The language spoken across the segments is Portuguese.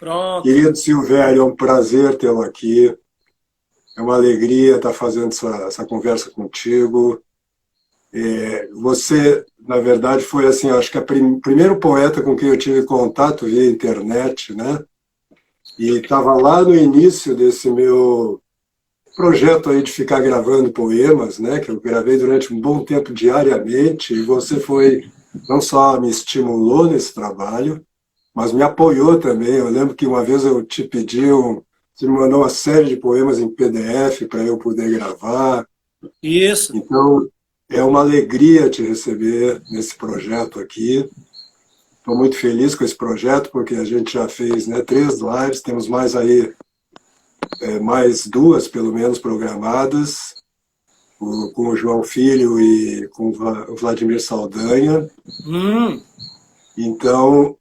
Pronto. Querido Silvério, é um prazer tê-lo aqui. É uma alegria estar fazendo essa conversa contigo. Você, na verdade, foi assim, acho que o primeiro poeta com quem eu tive contato via internet, né? E estava lá no início desse meu projeto aí de ficar gravando poemas, né? Que eu gravei durante um bom tempo diariamente. E você foi, não só me estimulou nesse trabalho, mas me apoiou também. Eu lembro que uma vez eu te pedi, você me mandou uma série de poemas em PDF para eu poder gravar. Isso. Então, é uma alegria te receber nesse projeto aqui. Estou muito feliz com esse projeto, porque a gente já fez, né, 3 lives, temos mais aí, mais duas, pelo menos, programadas, com o João Filho e com o Vladimir Saldanha. Hum. Então,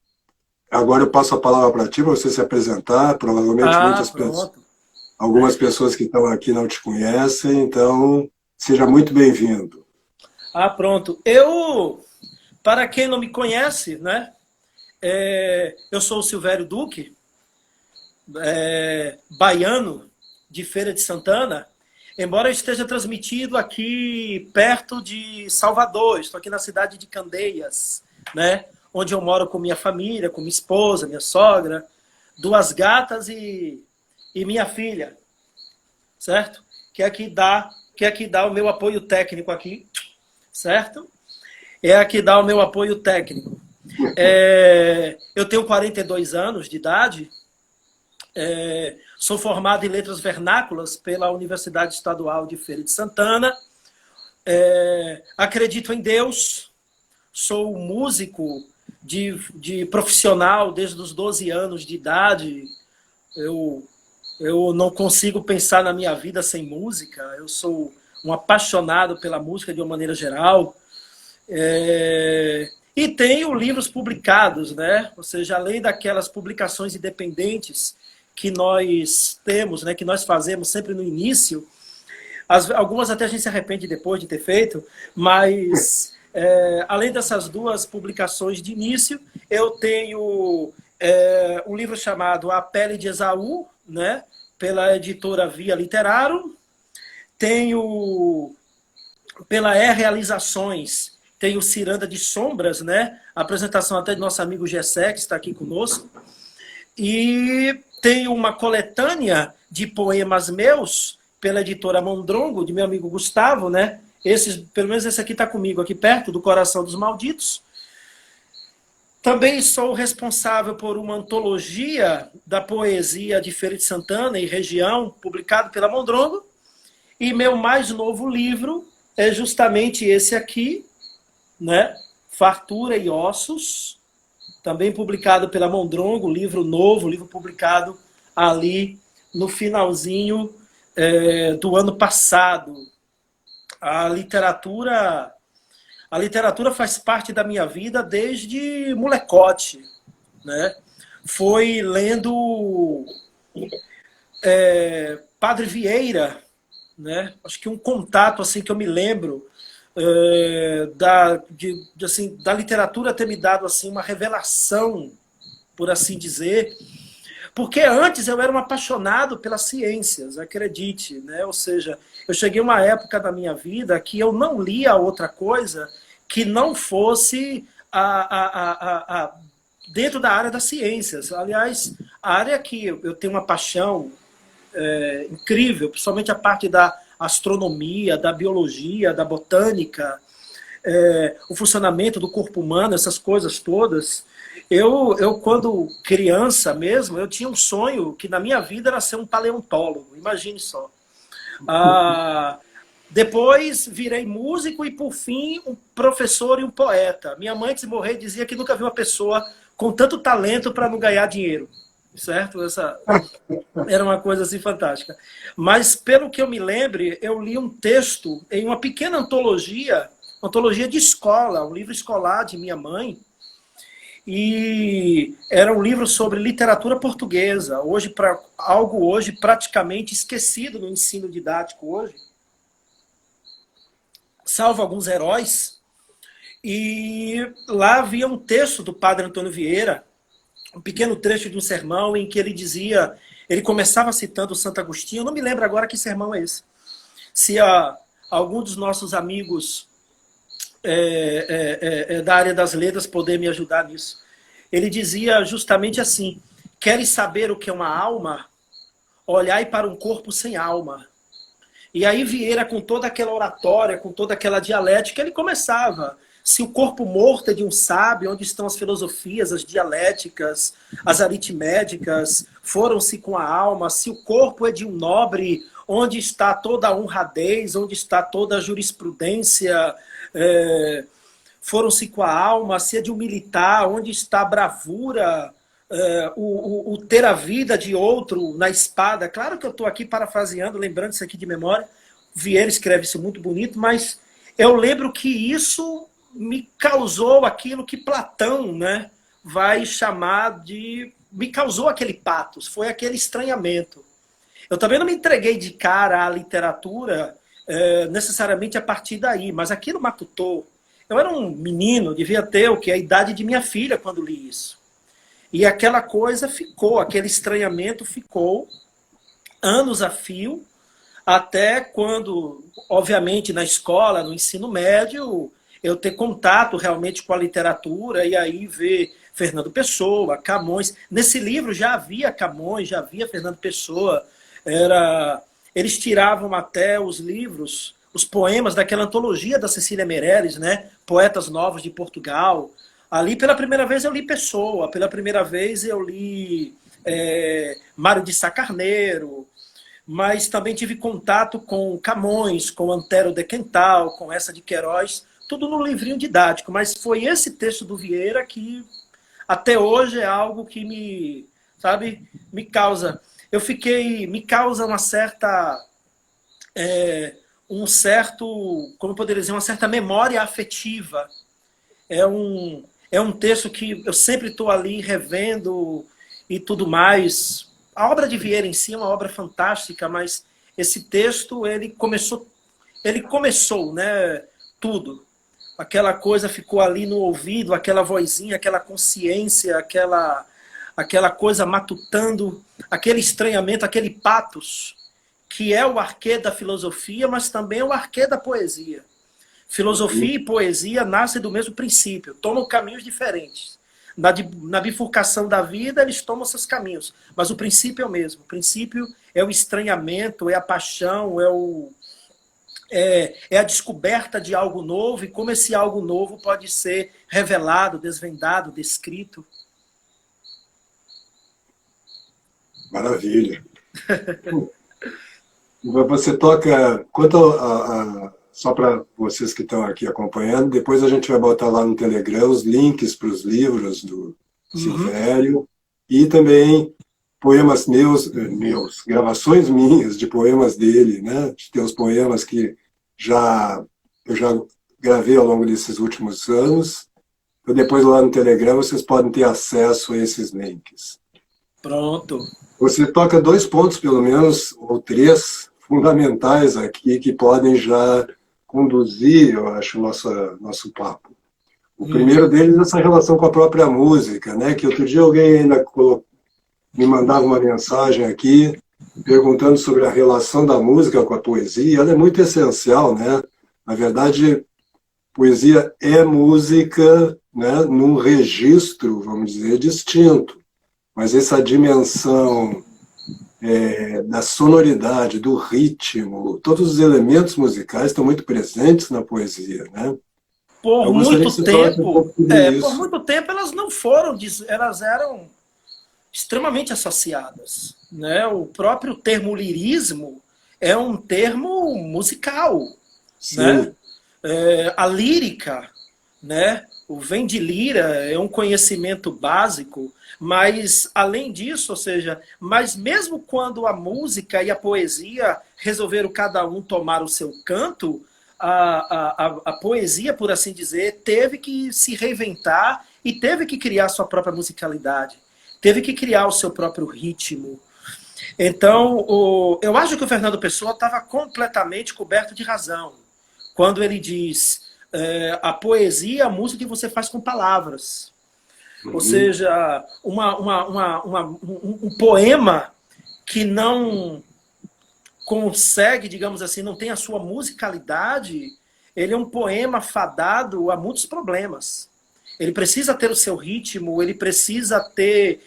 agora eu passo a palavra para ti, para você se apresentar. Provavelmente Ah, pronto. algumas pessoas que estão aqui não te conhecem, então seja muito bem-vindo. Ah, pronto. Eu, para quem não me conhece, né? Eu sou o Silvério Duque, baiano de Feira de Santana, embora eu esteja transmitido aqui perto de Salvador. Estou aqui na cidade de Candeias, né? Onde eu moro com minha família, com minha esposa, minha sogra, duas gatas e minha filha, certo? Que aqui dá o meu apoio técnico aqui, certo? É aqui dá o meu apoio técnico. Eu tenho 42 anos de idade, sou formado em letras vernáculas pela Universidade Estadual de Feira de Santana, acredito em Deus, sou músico de profissional desde os 12 anos de idade. Eu, eu não consigo pensar na minha vida sem música, eu sou um apaixonado pela música de uma maneira geral. E tenho livros publicados, né? Ou seja, além daquelas publicações independentes que nós temos, né, que nós fazemos sempre no início, algumas até a gente se arrepende depois de ter feito, mas além dessas duas publicações de início, eu tenho um livro chamado A Pele de Esaú, né, pela editora Via Literário, tenho pela Realizações, tem o Ciranda de Sombras, né? A apresentação até do nosso amigo Gessé, que está aqui conosco. E tem uma coletânea de poemas meus, pela editora Mondrongo, de meu amigo Gustavo, né? Pelo menos esse aqui está comigo, aqui perto, do Coração dos Malditos. Também sou responsável por uma antologia da poesia de Feira de Santana e região, publicado pela Mondrongo. E meu mais novo livro é justamente esse aqui, né? Fartura e Ossos, também publicado pela Mondrongo, livro novo, livro publicado ali no finalzinho do ano passado. A literatura, a literatura faz parte da minha vida desde molecote, né? Foi lendo Padre Vieira, né? Acho que um contato assim que eu me lembro assim, da literatura ter me dado assim uma revelação, por assim dizer, porque antes eu era um apaixonado pelas ciências, acredite, né? Ou seja, eu cheguei a uma época da minha vida que eu não lia outra coisa que não fosse dentro da área das ciências. Aliás, a área que eu tenho uma paixão incrível, principalmente a parte da astronomia, da biologia, da botânica, o funcionamento do corpo humano, essas coisas todas. Quando criança mesmo, eu tinha um sonho que na minha vida era ser um paleontólogo, imagine só. Depois virei músico e, por fim, um professor e um poeta. Minha mãe, antes de morrer, dizia que nunca viu uma pessoa com tanto talento para não ganhar dinheiro. Certo? Essa era uma coisa assim fantástica. Mas, pelo que eu me lembre, eu li um texto em uma pequena antologia de escola, um livro escolar de minha mãe, e era um livro sobre literatura portuguesa, algo hoje praticamente esquecido no ensino didático hoje, salvo alguns heróis. E lá havia um texto do padre Antônio Vieira, um pequeno trecho de um sermão em que ele dizia, ele começava citando Santo Agostinho, eu não me lembro agora que sermão é esse. Se algum dos nossos amigos da área das letras poder me ajudar nisso. Ele dizia justamente assim, queres saber o que é uma alma? Olhai para um corpo sem alma. E aí Vieira, com toda aquela oratória, com toda aquela dialética, ele começava. Se o corpo morto é de um sábio, onde estão as filosofias, as dialéticas, as aritméticas, foram-se com a alma. Se o corpo é de um nobre, onde está toda a honradez, onde está toda a jurisprudência, foram-se com a alma. Se é de um militar, onde está a bravura, o ter a vida de outro na espada. Claro que eu estou aqui parafraseando, lembrando isso aqui de memória. Vieira escreve isso muito bonito, mas eu lembro que isso me causou aquilo que Platão, né, vai chamar de... Me causou aquele patos, foi aquele estranhamento. Eu também não me entreguei de cara à literatura necessariamente a partir daí, mas aquilo matutou. Eu era um menino, devia ter o que? A idade de minha filha quando li isso. E aquela coisa ficou, aquele estranhamento ficou anos a fio, até quando, obviamente, na escola, no ensino médio, eu ter contato realmente com a literatura e aí ver Fernando Pessoa, Camões. Nesse livro já havia Camões, já havia Fernando Pessoa. Eles tiravam até os livros, os poemas daquela antologia da Cecília Meirelles, né? Poetas Novos de Portugal. Ali, pela primeira vez, eu li Pessoa. Pela primeira vez, eu li Mário de Sá Carneiro. Mas também tive contato com Camões, com Antero de Quental, com essa de Queiroz, tudo no livrinho didático. Mas foi esse texto do Vieira que, até hoje, é algo que me causa... Me causa uma certa... como eu poderia dizer, uma certa memória afetiva. É um texto que eu sempre estou ali revendo e tudo mais. A obra de Vieira em si é uma obra fantástica, mas esse texto, ele começou, né, tudo. Aquela coisa ficou ali no ouvido, aquela vozinha, aquela consciência, aquela coisa matutando, aquele estranhamento, aquele patos, que é o arquê da filosofia, mas também é o arquê da poesia. Filosofia e poesia nascem do mesmo princípio, tomam caminhos diferentes. Na bifurcação da vida, eles tomam seus caminhos, mas o princípio é o mesmo. O princípio é o estranhamento, é a paixão, é a descoberta de algo novo, e como esse algo novo pode ser revelado, desvendado, descrito. Maravilha. Você toca... Só para vocês que estão aqui acompanhando, depois a gente vai botar lá no Telegram os links para os livros do Silvério e também poemas meus, gravações minhas de poemas dele, né? Tem os poemas que eu já gravei ao longo desses últimos anos. Então, depois lá no Telegram vocês podem ter acesso a esses links. Pronto. Você toca 2 pontos, pelo menos, ou 3, fundamentais aqui, que podem já conduzir, eu acho, nosso papo. O primeiro deles é essa relação com a própria música, né? Que outro dia alguém ainda me mandava uma mensagem aqui, perguntando sobre a relação da música com a poesia. Ela é muito essencial, né? Na verdade, poesia é música, né? Num registro, vamos dizer, distinto. Mas essa dimensão da sonoridade, do ritmo, todos os elementos musicais estão muito por poesia, né? Por muito tempo elas não foram, elas eram extremamente associadas, né? O próprio termo lirismo é um termo musical, né? A lírica, né? O vem de lira é um conhecimento básico, mas além disso, ou seja, mas mesmo quando a música e a poesia resolveram cada um tomar o seu canto, a poesia, por assim dizer, teve que se reinventar e teve que criar sua própria musicalidade, teve que criar o seu próprio ritmo. Então, eu acho que o Fernando Pessoa estava completamente coberto de razão quando ele diz a poesia, a música que você faz com palavras. Ou seja, um poema que não consegue, digamos assim, não tem a sua musicalidade, ele é um poema fadado a muitos problemas. Ele precisa ter o seu ritmo, ele precisa ter,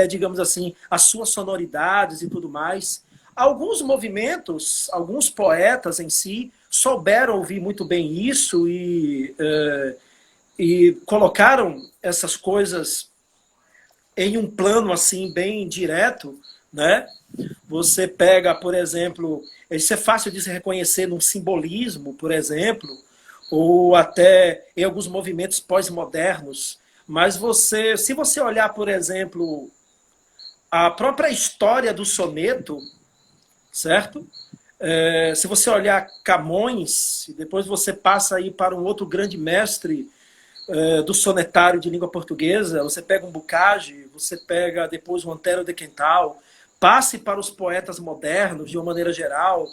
digamos assim, as suas sonoridades e tudo mais. Alguns movimentos, alguns poetas em si, souberam ouvir muito bem isso e colocaram essas coisas em um plano assim bem direto, né? Você pega, por exemplo, isso é fácil de se reconhecer num simbolismo, por exemplo, ou até em alguns movimentos pós-modernos. Mas se você olhar, por exemplo, a própria história do soneto, certo? Se você olhar Camões, e depois você passa aí para um outro grande mestre do sonetário de língua portuguesa, você pega um Bocage, você pega depois um Antero de Quental, passe para os poetas modernos, de uma maneira geral,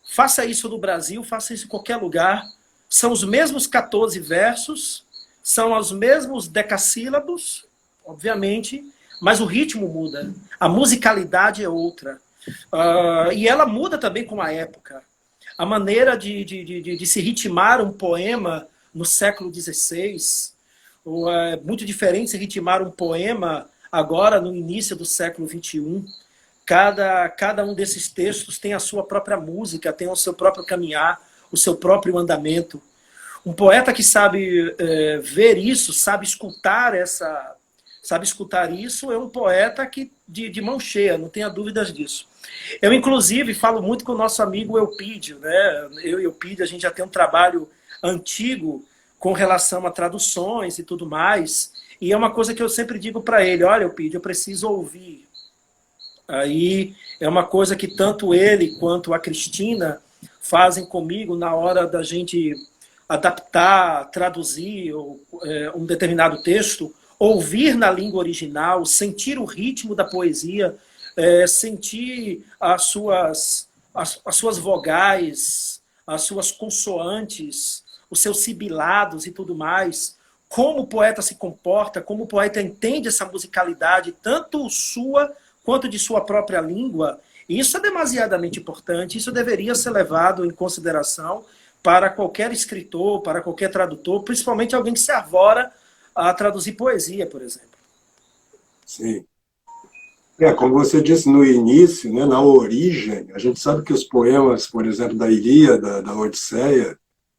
faça isso no Brasil, faça isso em qualquer lugar, são os mesmos 14 versos, são os mesmos decassílabos, obviamente, mas o ritmo muda, a musicalidade é outra. E ela muda também com a época. A maneira de se ritmar um poema no século XVI é muito diferente se ritmar um poema agora no início do século XXI. Cada um desses textos tem a sua própria música, tem o seu próprio caminhar, o seu próprio andamento. Um poeta que sabe ver isso, sabe escutar isso, é um poeta que de mão cheia, não tenha dúvidas disso. Eu, inclusive, falo muito com o nosso amigo Eupídio, né? Eu e Eupídio, a gente já tem um trabalho antigo com relação a traduções e tudo mais, e é uma coisa que eu sempre digo para ele: olha, Eupídio, eu preciso ouvir. Aí é uma coisa que tanto ele quanto a Cristina fazem comigo na hora da gente adaptar, traduzir um determinado texto, ouvir na língua original, sentir o ritmo da poesia, sentir as suas vogais, as suas consoantes, os seus sibilados e tudo mais, como o poeta se comporta, como o poeta entende essa musicalidade, tanto sua quanto de sua própria língua. Isso é demasiadamente importante, isso deveria ser levado em consideração para qualquer escritor, para qualquer tradutor, principalmente alguém que se arvora a traduzir poesia, por exemplo. Sim. Como você disse no início, né, na origem, a gente sabe que os poemas, por exemplo, da Ilíada, da Odisseia,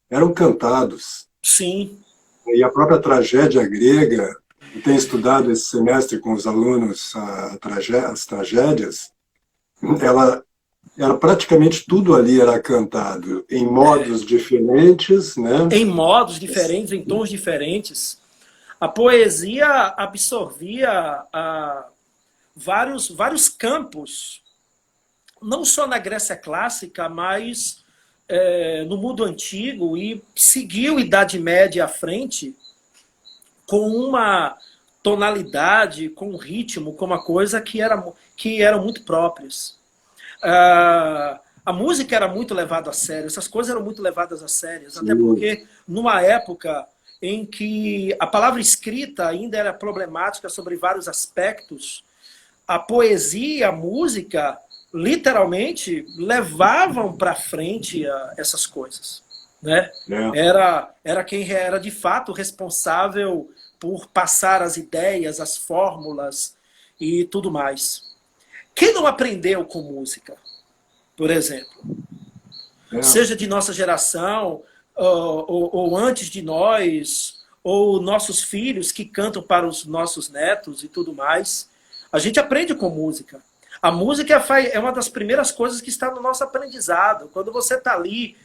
eram cantados. Sim. E a própria tragédia grega, eu tenho estudado esse semestre com os alunos as tragédias, era praticamente tudo ali era cantado, em modos diferentes, né? Em modos diferentes, em tons diferentes. A poesia absorvia vários campos, não só na Grécia clássica, mas no mundo antigo, e seguiu Idade Média à frente com uma tonalidade, com um ritmo, com uma coisa que eram muito próprias. A música era muito levada a sério, essas coisas eram muito levadas a sério, até porque numa época em que a palavra escrita ainda era problemática sobre vários aspectos, a poesia e a música literalmente levavam para frente essas coisas, né? Era quem era de fato responsável por passar as ideias, as fórmulas e tudo mais. Quem não aprendeu com música, por exemplo? Seja de nossa geração, ou antes de nós, ou nossos filhos que cantam para os nossos netos e tudo mais. A gente aprende com música. A música é uma das primeiras coisas que está no nosso aprendizado. Quando você está ali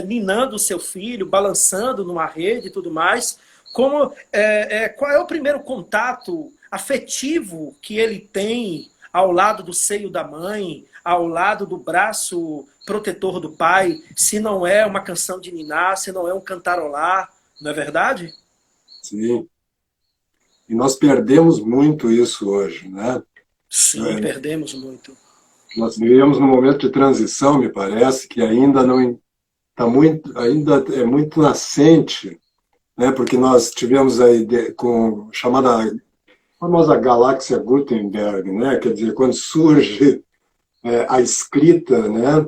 ninando o seu filho, balançando numa rede e tudo mais, qual é o primeiro contato afetivo que ele tem ao lado do seio da mãe, ao lado do braço protetor do pai, se não é uma canção de ninar, se não é um cantarolar, não é verdade? Sim. E nós perdemos muito isso hoje, né? Sim, perdemos muito. Nós vivemos num momento de transição, me parece, que ainda é muito nascente, né? Porque nós tivemos a chamada famosa galáxia Gutenberg, né? Quer dizer, quando surge a escrita, né?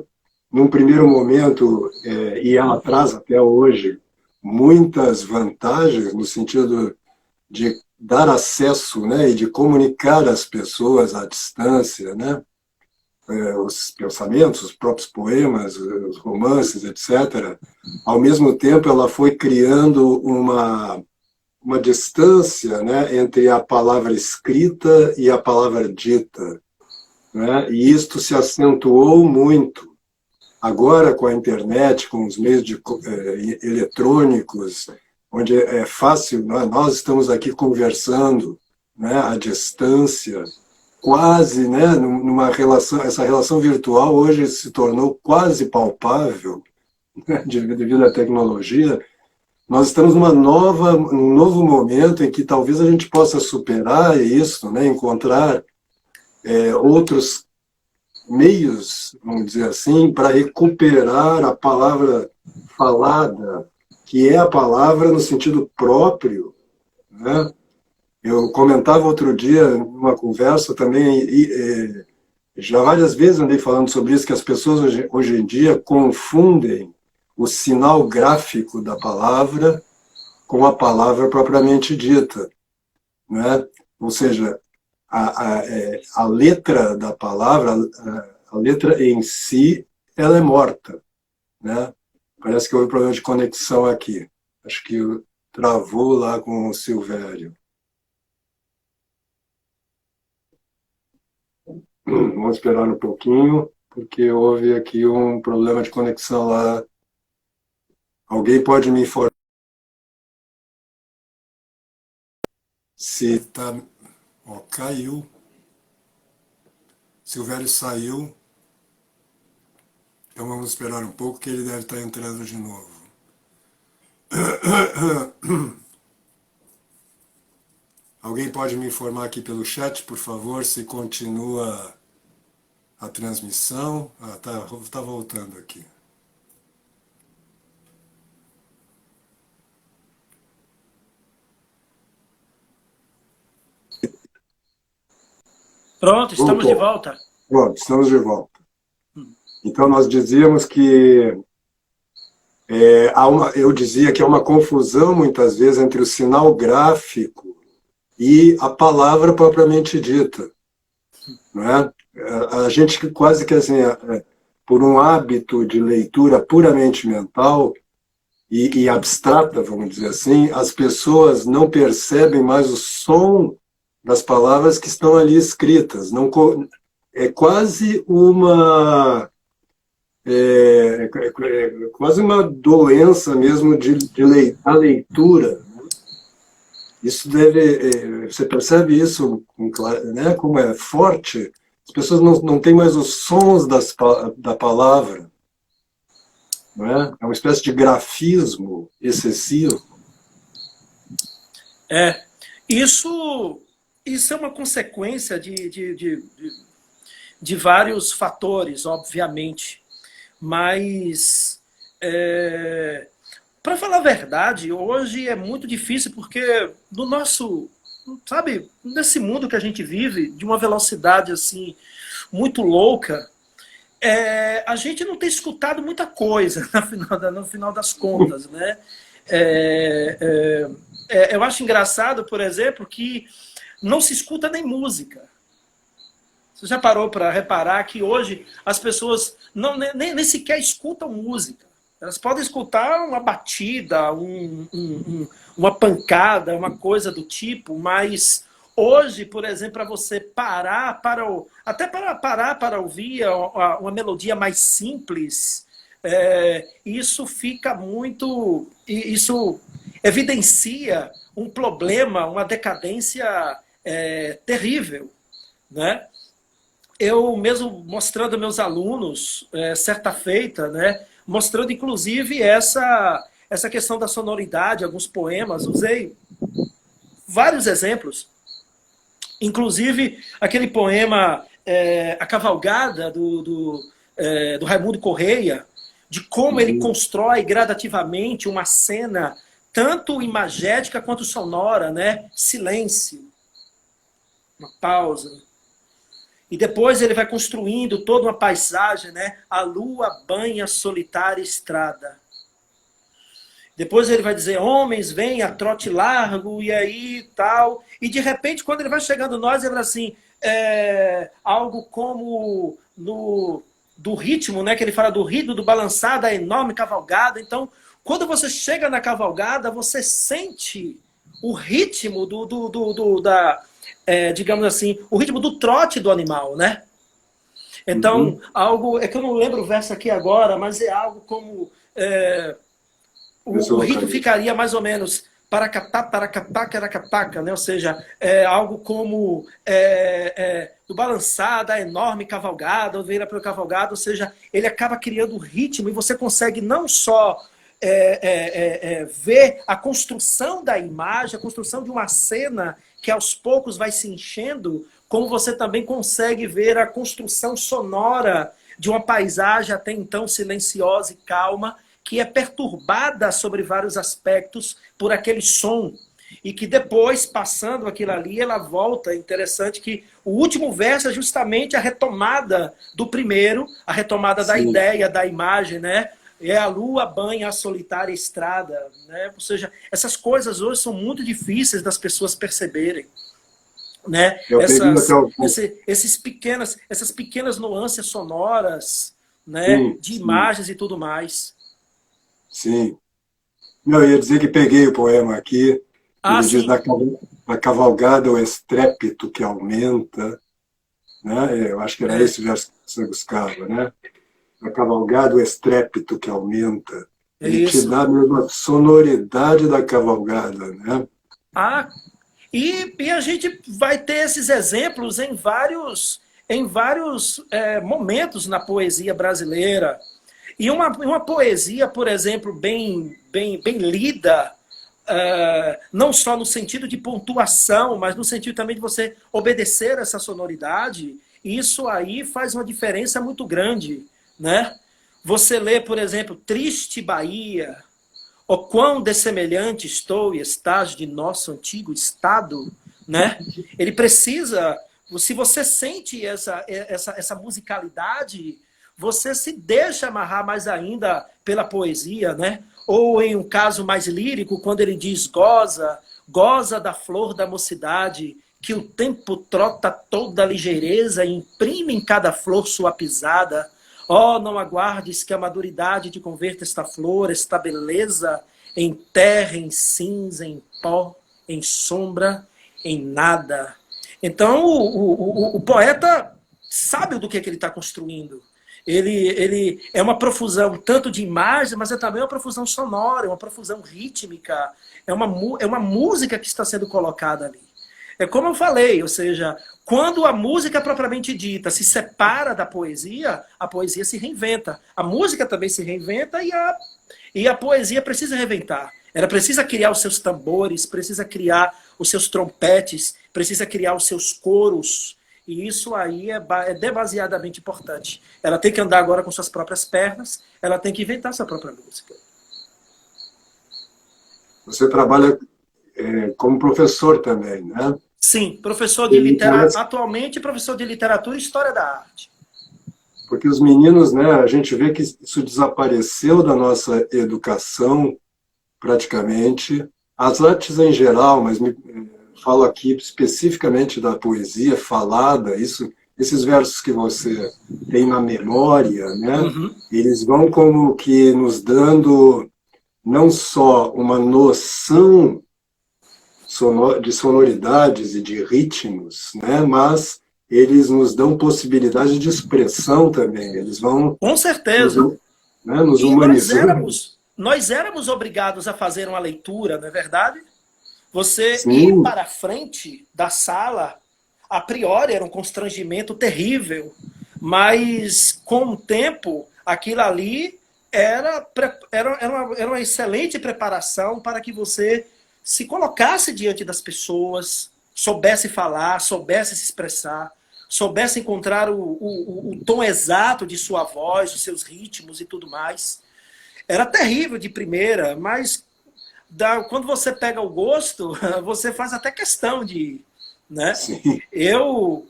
Num primeiro momento, e ela traz até hoje muitas vantagens no sentido de dar acesso, né, e de comunicar às pessoas à distância, né, os pensamentos, os próprios poemas, os romances, etc. Ao mesmo tempo, ela foi criando uma distância, né, entre a palavra escrita e a palavra dita, né, e isto se acentuou muito. Agora, com a internet, com os meios eletrônicos, onde é fácil, nós estamos aqui conversando, né, à distância, quase, né, numa relação, essa relação virtual hoje se tornou quase palpável, né, devido à tecnologia. Nós estamos num novo momento em que talvez a gente possa superar isso, né, encontrar outros meios, vamos dizer assim, para recuperar a palavra falada, que é a palavra no sentido próprio, né? Eu comentava outro dia, numa conversa também, já várias vezes andei falando sobre isso, que as pessoas hoje em dia confundem o sinal gráfico da palavra com a palavra propriamente dita, né? Ou seja, a letra da palavra, a letra em si, ela é morta, né? Parece que houve problema de conexão aqui. Acho que travou lá com o Silvério. Vamos esperar um pouquinho, porque houve aqui um problema de conexão lá. Alguém pode me informar se está... Ó, caiu. Silvério saiu. Então vamos esperar um pouco, que ele deve estar entrando de novo. Alguém pode me informar aqui pelo chat, por favor, se continua a transmissão? Ah, tá voltando aqui. Pronto, estamos de volta. Pronto, estamos de volta. Então nós dizíamos que eu dizia que há uma confusão muitas vezes entre o sinal gráfico e a palavra propriamente dita, não é? A gente quase que assim, por um hábito de leitura puramente mental e abstrata, vamos dizer assim, as pessoas não percebem mais o som das palavras que estão ali escritas. Não, é quase quase uma doença mesmo a leitura. Isso você percebe isso, né, como é forte. As pessoas não têm mais os sons da palavra. Não é? É uma espécie de grafismo excessivo. Isso é uma consequência de vários fatores, obviamente. Mas, para falar a verdade, hoje é muito difícil, porque no nosso, sabe, nesse mundo que a gente vive, de uma velocidade assim muito louca, a gente não tem escutado muita coisa no final das contas, né? Eu acho engraçado, por exemplo, que não se escuta nem música. Você já parou para reparar que hoje as pessoas nem sequer escutam música? Elas podem escutar uma batida, uma pancada, uma coisa do tipo, mas hoje, por exemplo, para você parar para ouvir uma melodia mais simples, isso fica muito... Isso evidencia um problema, uma decadência terrível, né? Eu mesmo mostrando a meus alunos, certa feita, né, mostrando inclusive essa questão da sonoridade, alguns poemas, usei vários exemplos, inclusive aquele poema A Cavalgada, do Raimundo Correia, de como ele constrói gradativamente uma cena, tanto imagética quanto sonora, né? Silêncio. uma pausa. E depois ele vai construindo toda uma paisagem, né? A lua banha a solitária estrada. Depois ele vai dizer, homens, vêm a trote largo, e aí tal. E de repente, quando ele vai chegando nós, ele vai assim, algo como do ritmo, né? Que ele fala do ritmo, do balançar, da enorme cavalgada. Então, quando você chega na cavalgada, você sente o ritmo digamos assim, o ritmo do trote do animal, né? Então, algo, é que eu não lembro o verso aqui agora, mas é algo como... o ritmo ficaria mais ou menos paracatá, paracatá, caracataca, né? Ou seja, algo como do balançar, da enorme cavalgada, ou vira para o cavalgado, ou seja, ele acaba criando um ritmo e você consegue não só ver a construção da imagem, a construção de uma cena que aos poucos vai se enchendo, como você também consegue ver a construção sonora de uma paisagem até então silenciosa e calma, que é perturbada sobre vários aspectos por aquele som, e que depois, passando aquilo ali, ela volta. É interessante que o último verso é justamente a retomada do primeiro, a retomada da ideia, da imagem, né? É a lua banha a solitária estrada, né? Ou seja, essas coisas hoje são muito difíceis das pessoas perceberem, né? Essas pequenas nuances sonoras, né? De imagens e tudo mais. Sim. Não, eu ia dizer que peguei o poema aqui. Ele diz, na cavalgada o estrépito que aumenta, né? Eu acho que era esse verso que você buscava, né? Na cavalgada o estrépito que aumenta. Ele te dá mesmo a sonoridade da cavalgada, né? E a gente vai ter esses exemplos em vários momentos na poesia brasileira. E uma poesia, por exemplo, bem lida, não só no sentido de pontuação, mas no sentido também de você obedecer essa sonoridade, isso aí faz uma diferença muito grande, né? Você lê, por exemplo, Triste Bahia, o quão dessemelhante estou e estás de nosso antigo estado, né? Ele precisa, se você sente essa musicalidade, você se deixa amarrar mais ainda pela poesia, né? Ou em um caso mais lírico, quando ele diz goza da flor da mocidade, que o tempo trota toda a ligeireza e imprime em cada flor sua pisada. Oh, não aguardes que a maduridade te converta esta flor, esta beleza, em terra, em cinza, em pó, em sombra, em nada. Então, o poeta sabe do que ele está construindo. Ele é uma profusão tanto de imagem, mas é também uma profusão sonora, é uma profusão rítmica, é uma música que está sendo colocada ali. É como eu falei, ou seja, quando a música propriamente dita se separa da poesia, a poesia se reinventa. A música também se reinventa e a poesia precisa reinventar. Ela precisa criar os seus tambores, precisa criar os seus trompetes, precisa criar os seus coros. E isso aí é demasiadamente importante. Ela tem que andar agora com suas próprias pernas, ela tem que inventar sua própria música. Você trabalha como professor também, né? Sim, professor de literatura, atualmente professor de literatura e história da arte. Porque os meninos, né, a gente vê que isso desapareceu da nossa educação, praticamente. As artes em geral, mas falo aqui especificamente da poesia falada, esses versos que você tem na memória, né, eles vão como que nos dando não só uma noção de sonoridades e de ritmos, né, mas eles nos dão possibilidade de expressão também. Eles vão... Com certeza. Nos humanizando. Nós éramos obrigados a fazer uma leitura, não é verdade? Você ir para a frente da sala, a priori, era um constrangimento terrível, mas com o tempo, aquilo ali era uma excelente preparação para que você se colocasse diante das pessoas, soubesse falar, soubesse se expressar, soubesse encontrar o tom exato de sua voz, os seus ritmos e tudo mais. Era terrível de primeira, mas quando você pega o gosto, você faz até questão de ir, né? Sim. Eu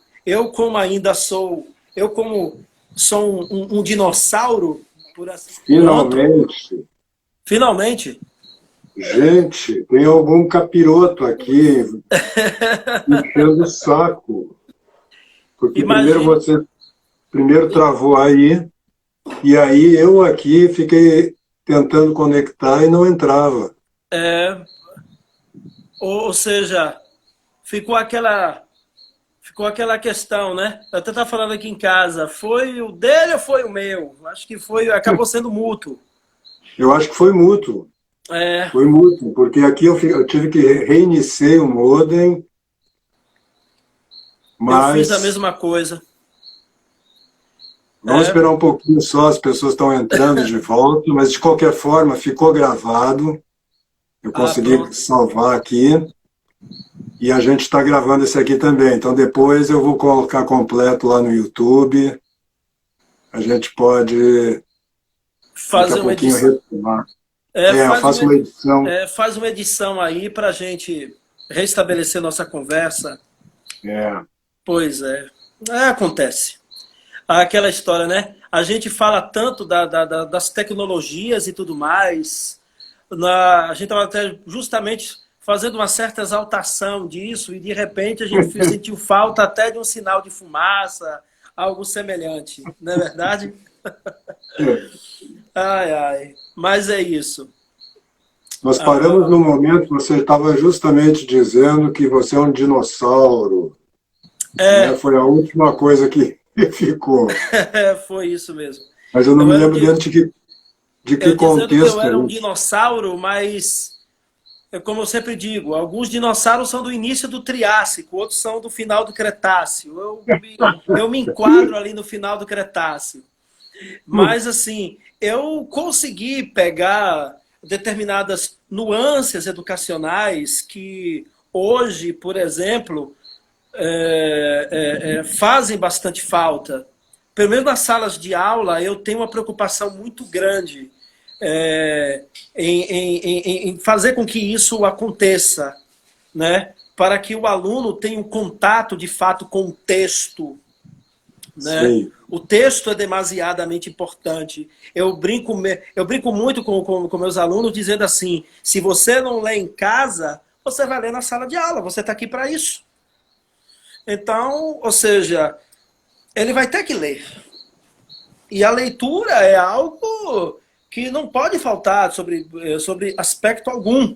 como ainda sou, eu como sou um dinossauro, por assim, pronto, Finalmente, finalmente. gente, tem algum capiroto aqui enchendo o saco. Porque Imagine, primeiro travou aí, e aí eu aqui fiquei tentando conectar e não entrava. é, ou seja, ficou ficou aquela questão, né? Eu até estava falando aqui em casa, foi o dele ou foi o meu? Acho que foi, acabou sendo mútuo. Eu acho que foi mútuo. É, Foi mútuo, porque aqui eu tive que reiniciar o modem, eu fiz a mas mesma coisa. vamos É, esperar um pouquinho só, as pessoas estão entrando de volta, mas de qualquer forma ficou gravado. Eu consegui pronto. salvar aqui e a gente está gravando esse aqui também. Então depois eu vou colocar completo lá no YouTube. A gente pode daqui a Fazer uma pouquinho edição. retomar. Eu faço uma edição. Faz uma edição aí para a gente restabelecer nossa conversa. É, Pois é. Acontece. Aquela história, né? A gente fala tanto das tecnologias e tudo mais. A gente estava até justamente fazendo uma certa exaltação disso e de repente a gente sentiu falta até de um sinal de fumaça, algo semelhante. Não é verdade? Ai, ai. Mas é isso. nós paramos Ah, no momento que você estava justamente dizendo que você é um dinossauro, né? é, Foi a última coisa que ficou. foi isso mesmo. Mas eu não Eu me era um, lembro dentro de que eu dizendo que eu contexto era um é isso. dinossauro, mas como eu sempre digo, alguns dinossauros são do início do Triássico, outros são do final do Cretáceo. Eu me enquadro ali no final do Cretáceo. Mas, assim, eu consegui pegar determinadas nuances educacionais que hoje, por exemplo, fazem bastante falta. Pelo menos nas salas de aula, eu tenho uma preocupação muito grande em fazer com que isso aconteça, né? Para que o aluno tenha um contato de fato com o texto, né? Sim, O texto é demasiadamente importante. Eu brinco muito com meus alunos dizendo assim: se você não lê em casa, você vai ler na sala de aula, você está aqui para isso. Então, ou seja, ele vai ter que ler. E a leitura é algo que não pode faltar sobre aspecto algum.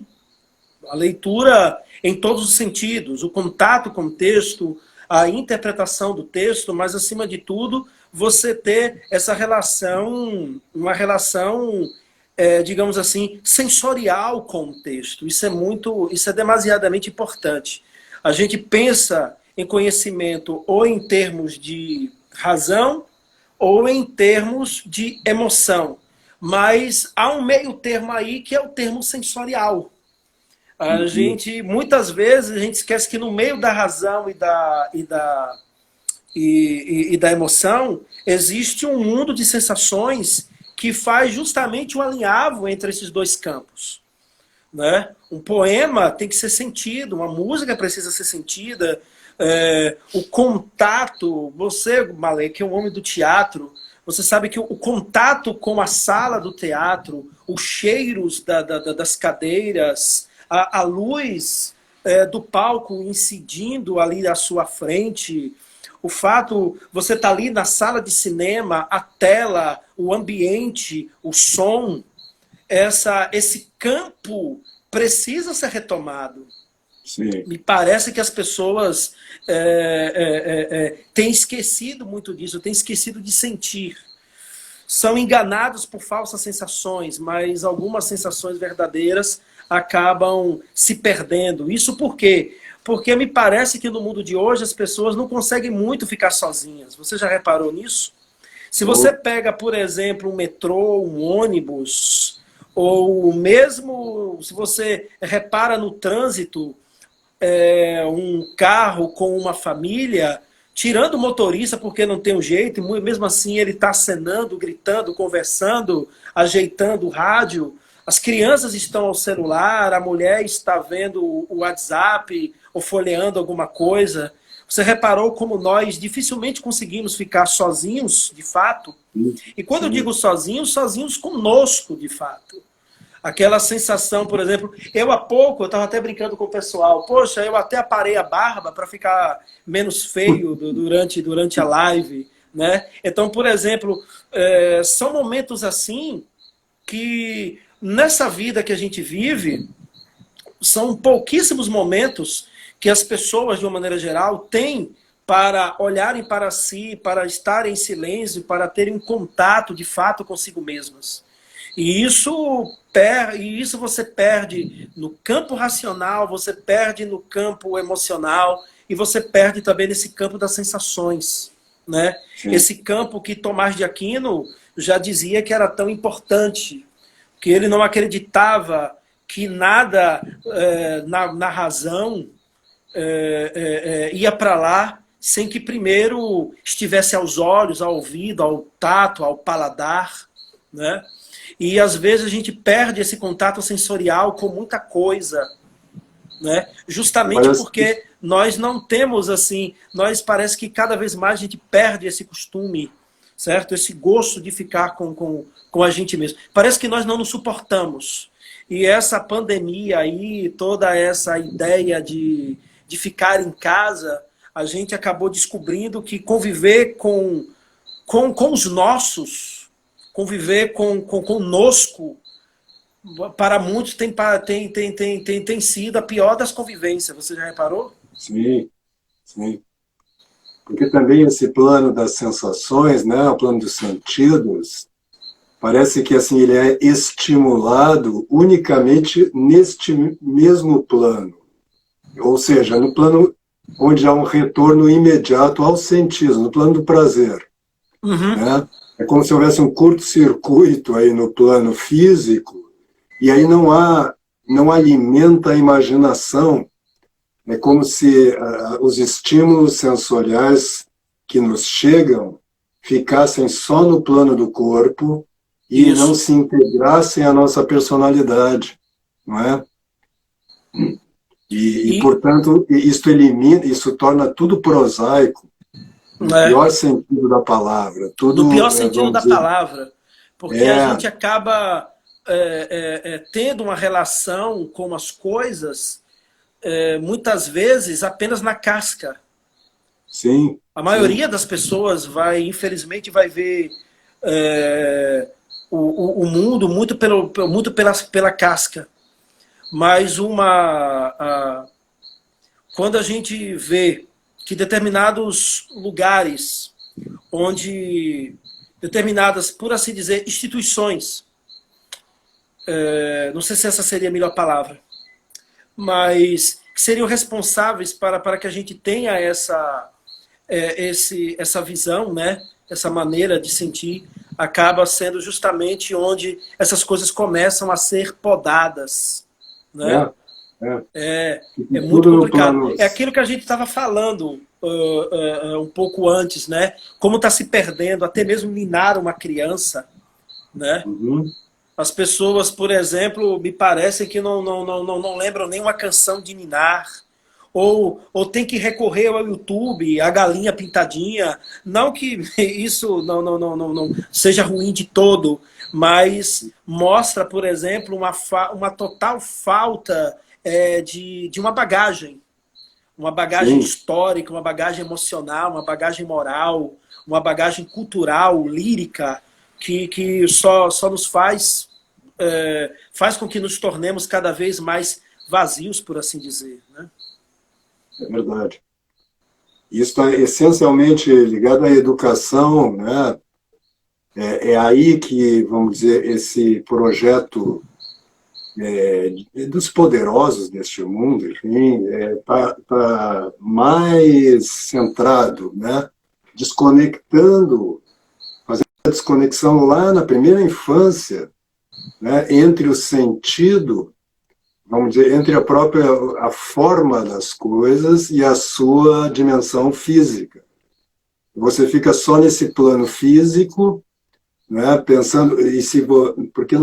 A leitura em todos os sentidos, o contato com o texto, a interpretação do texto, mas acima de tudo, você ter essa relação, uma relação, digamos assim, sensorial com o texto. Isso é demasiadamente importante. A gente pensa em conhecimento ou em termos de razão ou em termos de emoção, mas há um meio termo aí que é o termo sensorial. A gente, muitas vezes, a gente esquece que no meio da razão e da emoção, existe um mundo de sensações que faz justamente o alinhavo entre esses dois campos. Né? Um poema tem que ser sentido, uma música precisa ser sentida, o contato, você, Malê, que é um homem do teatro, você sabe que o contato com a sala do teatro, os cheiros das cadeiras, a luz do palco incidindo ali à sua frente, o fato, você tá ali na sala de cinema, a tela, o ambiente, o som, esse campo precisa ser retomado. sim. Me parece que as pessoas têm esquecido muito disso, têm esquecido de sentir. São enganados por falsas sensações, mas algumas sensações verdadeiras acabam se perdendo. Isso por quê? Porque me parece que no mundo de hoje as pessoas não conseguem muito ficar sozinhas. Você já reparou nisso? Se você pega, por exemplo, um metrô, um ônibus, ou mesmo se você repara no trânsito, um carro com uma família, tirando o motorista porque não tem um jeito, e mesmo assim ele está acenando, gritando, conversando, ajeitando o rádio, as crianças estão ao celular, a mulher está vendo o WhatsApp ou folheando alguma coisa, você reparou como nós dificilmente conseguimos ficar sozinhos, de fato? E quando eu digo sozinhos, sozinhos conosco, de fato. Aquela sensação, por exemplo, eu estava até brincando com o pessoal, poxa, eu até aparei a barba para ficar menos feio durante a live, né? Então, por exemplo, são momentos assim que nessa vida que a gente vive, são pouquíssimos momentos que as pessoas, de uma maneira geral, têm para olharem para si, para estarem em silêncio, para terem um contato de fato consigo mesmas. E isso você perde no campo racional, você perde no campo emocional e você perde também nesse campo das sensações, né? Esse campo que Tomás de Aquino já dizia que era tão importante, que ele não acreditava que nada na razão ia para lá sem que primeiro estivesse aos olhos, ao ouvido, ao tato, ao paladar, né? E às vezes a gente perde esse contato sensorial com muita coisa, né? Justamente porque nós não temos assim, nós parece que cada vez mais a gente perde esse costume, certo? Esse gosto de ficar com a gente mesmo. Parece que nós não nos suportamos. E essa pandemia aí, toda essa ideia de ficar em casa, a gente acabou descobrindo que conviver com os nossos, conviver conosco, para muitos tem sido a pior das convivências. Você já reparou? Sim, sim. Porque também esse plano das sensações, né, o plano dos sentidos, parece que assim ele é estimulado unicamente neste mesmo plano. Ou seja, no plano onde há um retorno imediato aos sentidos, no plano do prazer. Né? É como se houvesse um curto-circuito aí no plano físico, e aí não alimenta a imaginação. É como se os estímulos sensoriais que nos chegam ficassem só no plano do corpo e não se integrassem à nossa personalidade, não é? E portanto, isso torna tudo prosaico, no pior sentido da palavra. Tudo, no pior sentido da palavra, porque a gente acaba tendo uma relação com as coisas, muitas vezes, apenas na casca. Sim. A maioria das pessoas infelizmente, vai ver o mundo muito pela casca. Mas quando a gente vê que determinados lugares, onde determinadas, por assim dizer, instituições, não sei se essa seria a melhor palavra, mas que seriam responsáveis para que a gente tenha essa visão, né? Essa maneira de sentir, acaba sendo justamente onde essas coisas começam a ser podadas, né? É muito complicado. É aquilo que a gente estava falando um pouco antes, né? Como está se perdendo até mesmo ninar uma criança, né? As pessoas, por exemplo, me parece que não lembram nenhuma canção de ninar, ou tem que recorrer ao YouTube, a galinha pintadinha. Não que isso não seja ruim de todo, mas mostra, por exemplo, uma total falta de uma bagagem. Uma bagagem histórica, uma bagagem emocional, uma bagagem moral, uma bagagem cultural, lírica, que só nos faz com que nos tornemos cada vez mais vazios, por assim dizer, né? É verdade. Isso está essencialmente ligado à educação, né? É aí que, vamos dizer, esse projeto dos poderosos deste mundo, enfim, tá mais centrado, né? Desconectando, fazendo a desconexão lá na primeira infância, né? Entre o sentido, vamos dizer, entre a forma das coisas e a sua dimensão física. Você fica só nesse plano físico, né, pensando, porque a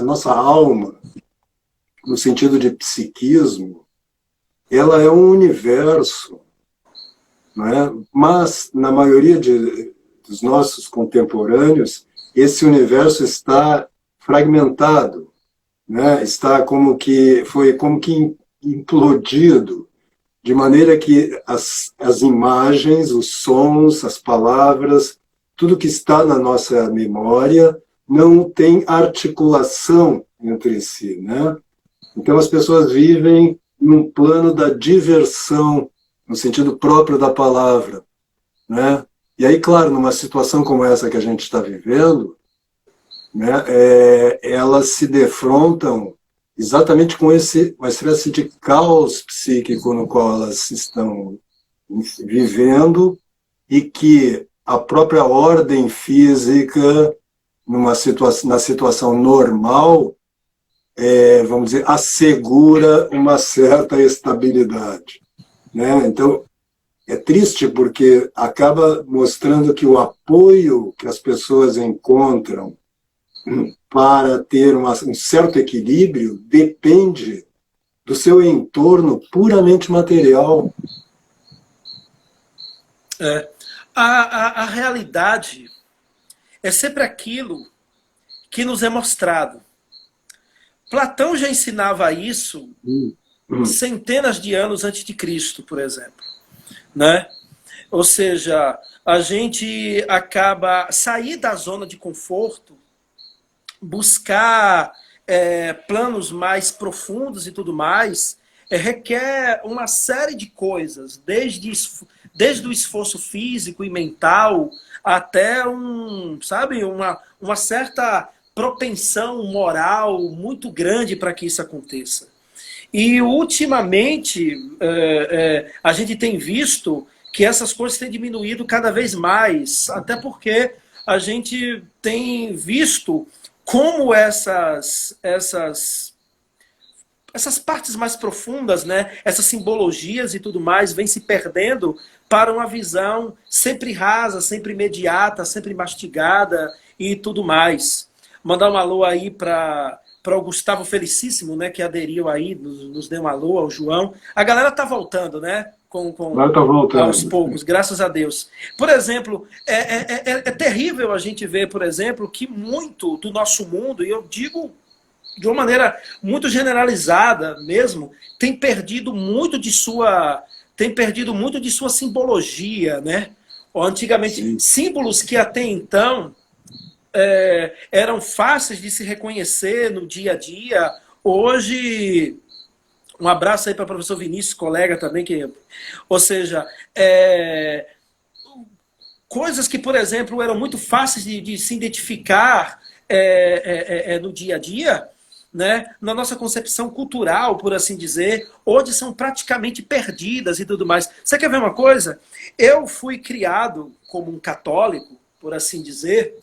nossa alma, no sentido de psiquismo, ela é um universo, não é? Mas, na maioria dos nossos contemporâneos, esse universo está fragmentado, né? Está foi como que implodido, de maneira que as imagens, os sons, as palavras, tudo que está na nossa memória não tem articulação entre si, né? Então as pessoas vivem num plano da diversão, no sentido próprio da palavra, né? E aí, claro, numa situação como essa que a gente está vivendo, né, elas se defrontam exatamente com uma espécie de caos psíquico no qual elas estão vivendo e que a própria ordem física, na situação normal, vamos dizer, assegura uma certa estabilidade, né? Então, é triste porque acaba mostrando que o apoio que as pessoas encontram para ter um certo equilíbrio depende do seu entorno puramente material. A realidade é sempre aquilo que nos é mostrado. Platão já ensinava isso centenas de anos antes de Cristo, por exemplo, né? Ou seja, a gente acaba sair da zona de conforto, buscar planos mais profundos e tudo mais, requer uma série de coisas, desde o esforço físico e mental até uma certa propensão moral muito grande para que isso aconteça. E, ultimamente, a gente tem visto que essas coisas têm diminuído cada vez mais, até porque a gente tem visto como essas partes mais profundas, né, essas simbologias e tudo mais, vêm se perdendo para uma visão sempre rasa, sempre imediata, sempre mastigada e tudo mais. Mandar um alô aí para o Gustavo Felicíssimo, né, que aderiu aí, nos deu um alô, ao João. A galera tá voltando, né? Tá voltando. Aos poucos, graças a Deus. Por exemplo, é terrível a gente ver, por exemplo, que muito do nosso mundo, e eu digo de uma maneira muito generalizada mesmo, tem perdido muito de sua simbologia, né? Ou, antigamente, sim, símbolos que até então eram fáceis de se reconhecer no dia a dia, hoje... Um abraço aí para o professor Vinícius, colega também, ou seja, coisas que, por exemplo, eram muito fáceis de se identificar no dia a dia, né, na nossa concepção cultural, por assim dizer, hoje são praticamente perdidas e tudo mais. Você quer ver uma coisa? Eu fui criado como um católico, por assim dizer,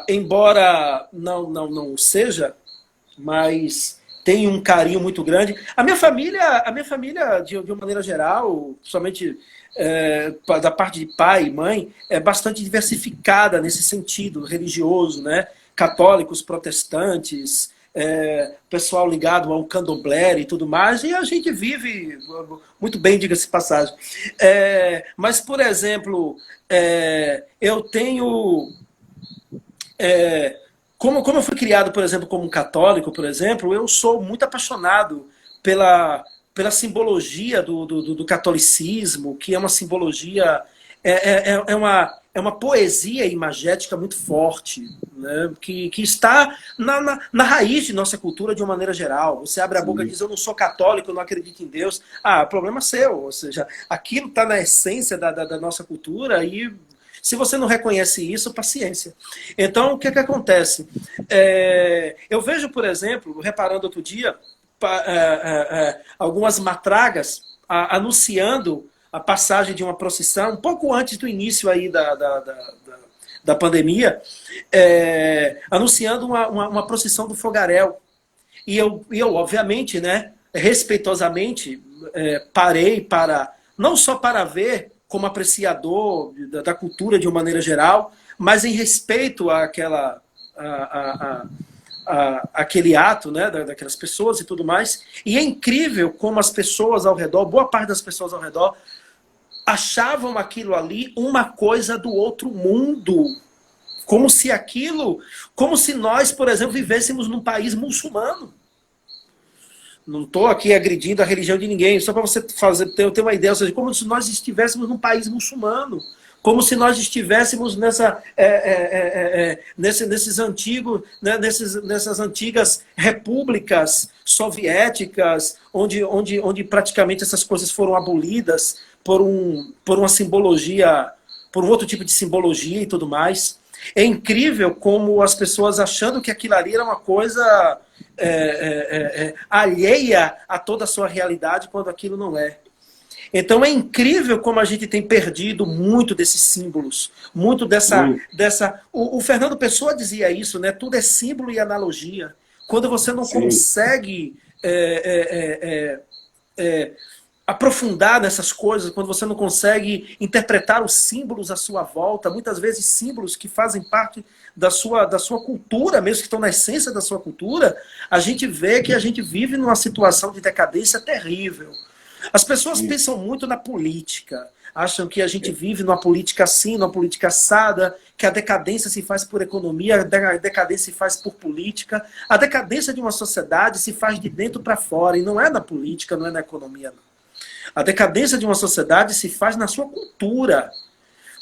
embora não seja, mas... tem um carinho muito grande. A minha família de uma maneira geral, principalmente da parte de pai e mãe, é bastante diversificada nesse sentido religioso, né? Católicos, protestantes, pessoal ligado ao candomblé e tudo mais, e a gente vive muito bem, diga-se de passagem. Mas, por exemplo, eu tenho... Como eu fui criado, por exemplo, como um católico, por exemplo, eu sou muito apaixonado pela simbologia do catolicismo, que é uma simbologia, é uma poesia imagética muito forte, né? que está na raiz de nossa cultura de uma maneira geral. Você abre a boca e diz, eu não sou católico, eu não acredito em Deus. Problema seu, ou seja, aquilo está na essência da nossa cultura e... se você não reconhece isso, paciência. Então, o que acontece? Eu vejo, por exemplo, reparando outro dia, algumas matragas anunciando a passagem de uma procissão, um pouco antes do início aí da pandemia, anunciando uma procissão do fogaréu. E eu obviamente, né, respeitosamente, parei não só para ver, como apreciador da cultura de uma maneira geral, mas em respeito aquele ato, né, daquelas pessoas e tudo mais. E é incrível como as pessoas ao redor, boa parte das pessoas ao redor, achavam aquilo ali uma coisa do outro mundo. Como se nós, por exemplo, vivêssemos num país muçulmano. Não estou aqui agredindo a religião de ninguém, só para você ter uma ideia, ou seja, como se nós estivéssemos num país muçulmano, como se nós estivéssemos nesses antigos, né, nessas antigas repúblicas soviéticas, onde praticamente essas coisas foram abolidas por uma simbologia, por um outro tipo de simbologia e tudo mais. É incrível como as pessoas achando que aquilo ali era uma coisa alheia a toda a sua realidade, quando aquilo não é. Então é incrível como a gente tem perdido muito desses símbolos, muito dessa... O Fernando Pessoa dizia isso, né? Tudo é símbolo e analogia. Quando você não consegue aprofundar nessas coisas, quando você não consegue interpretar os símbolos à sua volta, muitas vezes símbolos que fazem parte da sua cultura, mesmo que estão na essência da sua cultura, a gente vê que a gente vive numa situação de decadência terrível. As pessoas pensam muito na política, acham que a gente vive numa política assim, numa política assada, que a decadência se faz por economia, a decadência se faz por política. A decadência de uma sociedade se faz de dentro para fora, e não é na política, não é na economia, não. A decadência de uma sociedade se faz na sua cultura.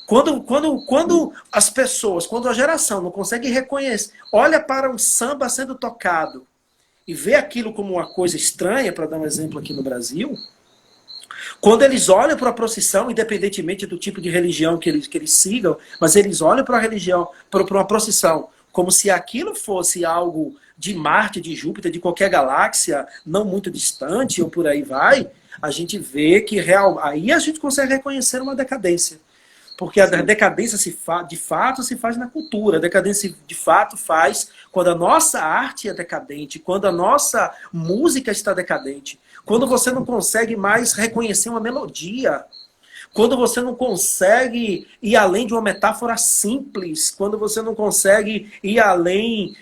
Quando as pessoas, quando a geração não consegue reconhecer, olha para um samba sendo tocado e vê aquilo como uma coisa estranha, para dar um exemplo aqui no Brasil, quando eles olham para a procissão, independentemente do tipo de religião que eles sigam, mas eles olham para a religião, para uma procissão, como se aquilo fosse algo de Marte, de Júpiter, de qualquer galáxia, não muito distante, ou por aí vai, a gente vê que aí a gente consegue reconhecer uma decadência. Porque a decadência de fato se faz na cultura. A decadência de fato faz quando a nossa arte é decadente, quando a nossa música está decadente, quando você não consegue mais reconhecer uma melodia, quando você não consegue ir além de uma metáfora simples, quando você não consegue ir além,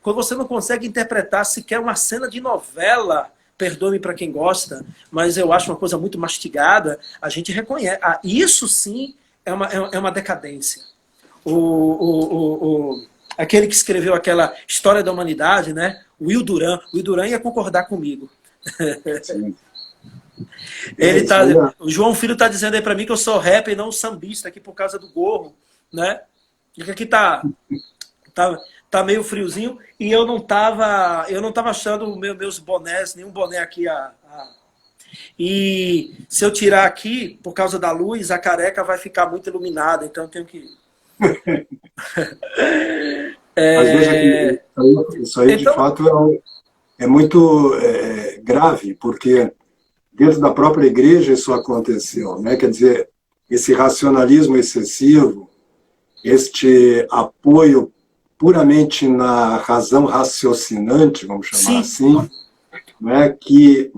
quando você não consegue interpretar sequer uma cena de novela. Perdoe-me para quem gosta, mas eu acho uma coisa muito mastigada. A gente reconhece. Isso sim é uma decadência. Aquele que escreveu aquela História da Humanidade, né? Will Durant ia concordar comigo. O João Filho está dizendo aí para mim que eu sou rapper e não sambista aqui por causa do gorro, né? E aqui tá meio friozinho e eu não tava achando meus bonés, nenhum boné aqui. E se eu tirar aqui, por causa da luz, a careca vai ficar muito iluminada, então eu tenho que... Às vezes isso aí então, de fato é muito grave, porque dentro da própria igreja isso aconteceu, né? Quer dizer, esse racionalismo excessivo, este apoio puramente na razão raciocinante, vamos chamar assim, né, que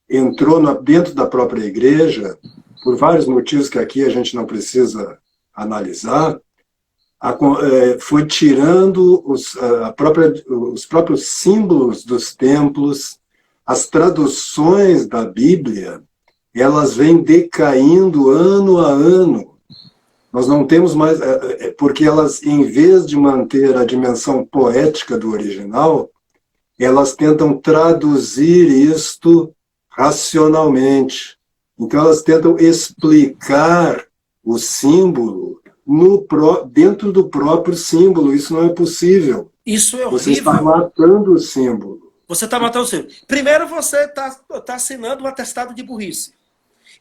entrou dentro da própria igreja, por vários motivos que aqui a gente não precisa analisar, foi tirando os próprios símbolos dos templos, as traduções da Bíblia, elas vêm decaindo ano a ano. Nós não temos mais, porque elas, em vez de manter a dimensão poética do original, elas tentam traduzir isto racionalmente. Então elas tentam explicar o símbolo dentro do próprio símbolo. Isso não é possível. Isso é horrível. Você está matando o símbolo. Você está matando o símbolo. Primeiro você está assinando um atestado de burrice.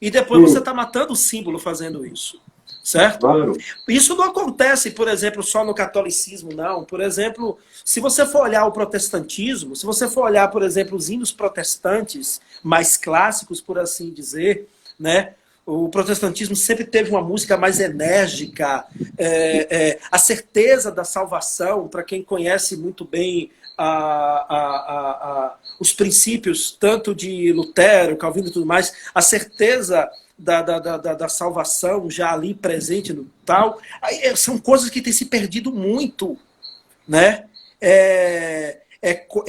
E depois você está matando o símbolo fazendo isso. Certo? Claro. Isso não acontece, por exemplo, só no catolicismo, não. Por exemplo, se você for olhar o protestantismo, se você for olhar, por exemplo, os hinos protestantes mais clássicos, por assim dizer, né? O protestantismo sempre teve uma música mais enérgica, a certeza da salvação, para quem conhece muito bem os princípios, tanto de Lutero, Calvino e tudo mais, a certeza da salvação já ali presente no tal. Aí, são coisas que têm se perdido muito, né? É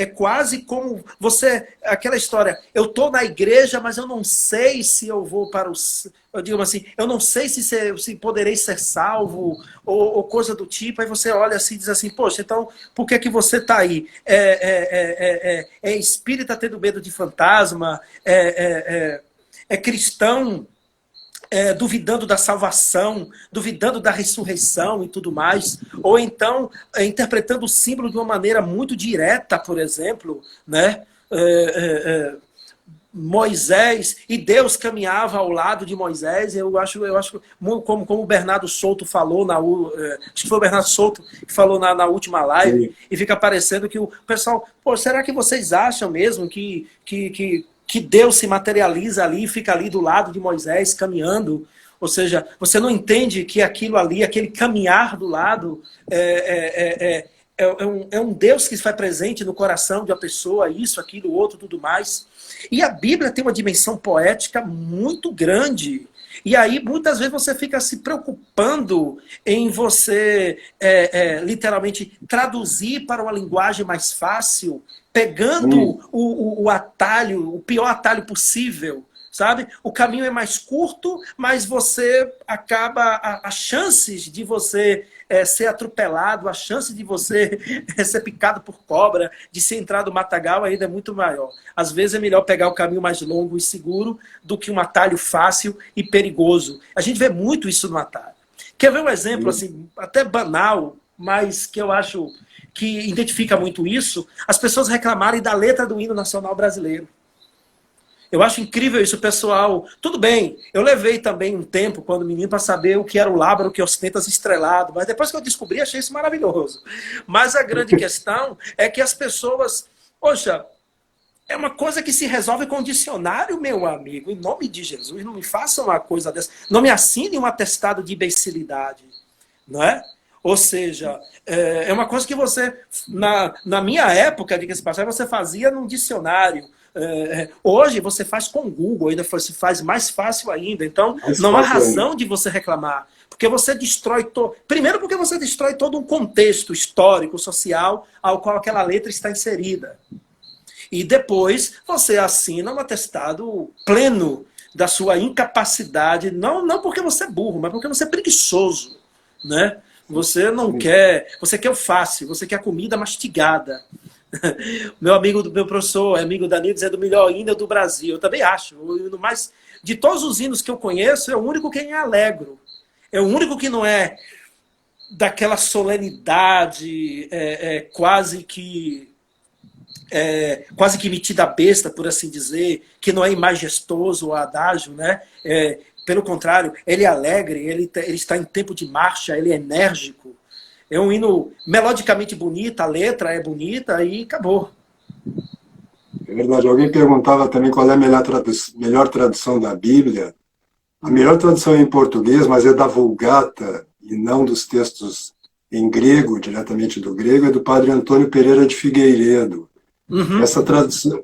quase como você, aquela história, eu estou na igreja, mas eu não sei se eu vou para os, eu digo assim, eu não sei se poderei ser salvo, ou coisa do tipo, aí você olha assim e diz assim, poxa, então por que você está aí? É espírita tendo medo de fantasma, é cristão duvidando da salvação, duvidando da ressurreição e tudo mais, ou então interpretando o símbolo de uma maneira muito direta, por exemplo, né? Moisés, e Deus caminhava ao lado de Moisés. Eu acho como o Bernardo Souto falou, acho que foi o Bernardo Souto que falou na última live, sim, e fica parecendo que o pessoal, pô, será que vocês acham mesmo que Deus se materializa ali, fica ali do lado de Moisés caminhando? Ou seja, você não entende que aquilo ali, aquele caminhar do lado, é um Deus que se faz presente no coração de uma pessoa, isso, aquilo, outro, tudo mais. E a Bíblia tem uma dimensão poética muito grande. E aí, muitas vezes, você fica se preocupando em você, literalmente, traduzir para uma linguagem mais fácil, pegando o atalho, o pior atalho possível, sabe? O caminho é mais curto, mas você acaba, as chances de você ser atropelado, a chance de você ser picado por cobra, de ser entrado no matagal ainda é muito maior. Às vezes é melhor pegar o caminho mais longo e seguro do que um atalho fácil e perigoso. A gente vê muito isso no atalho. Quer ver um exemplo assim, até banal, mas que eu acho que identifica muito isso? As pessoas reclamarem da letra do hino nacional brasileiro. Eu acho incrível isso, pessoal. Tudo bem, eu levei também um tempo, quando menino, para saber o que era o lábaro que ostenta estrelado, mas depois que eu descobri, achei isso maravilhoso. Mas a grande questão é que as pessoas... Poxa, é uma coisa que se resolve com dicionário, meu amigo. Em nome de Jesus, não me faça uma coisa dessa. Não me assine um atestado de imbecilidade, não é? Ou seja, é uma coisa que você, na minha época, diga-se passagem, você fazia num dicionário. Hoje você faz com o Google, ainda se faz mais fácil ainda. Então, não há razão de você reclamar. Porque você destrói todo. Primeiro, porque você destrói todo um contexto histórico, social, ao qual aquela letra está inserida. E depois você assina um atestado pleno da sua incapacidade, não porque você é burro, mas porque você é preguiçoso, né? Você não quer, você quer o fácil, você quer a comida mastigada. Meu professor, amigo Danilo, é do melhor hino do Brasil. Eu também acho. Mas de todos os hinos que eu conheço, é o único que é alegro. É o único que não é daquela solenidade quase que metida besta, por assim dizer, que não é majestoso o adágio, né? Pelo contrário, ele é alegre, ele está em tempo de marcha, ele é enérgico. É um hino melodicamente bonito, a letra é bonita e acabou. É verdade. Alguém perguntava também qual é a melhor tradução da Bíblia. A melhor tradução é em português, mas é da Vulgata e não dos textos em grego, diretamente do grego, é do padre Antônio Pereira de Figueiredo. Uhum. Essa tradução,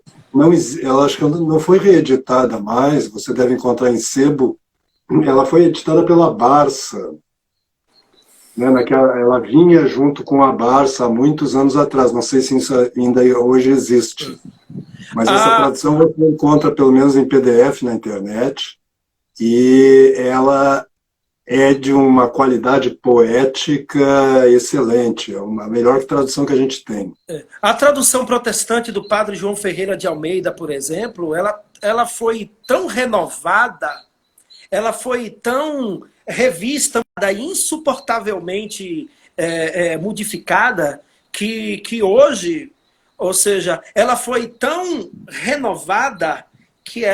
ela acho que não foi reeditada mais, você deve encontrar em sebo. Ela foi editada pela Barça. Né, ela vinha junto com a Barça há muitos anos atrás, não sei se isso ainda hoje existe. Mas essa tradução você encontra pelo menos em PDF na internet, e ela é de uma qualidade poética excelente, é a melhor tradução que a gente tem. A tradução protestante do padre João Ferreira de Almeida, por exemplo, ela foi tão renovada, ela foi tão revista, insuportavelmente modificada, que hoje, ou seja, ela foi tão renovada que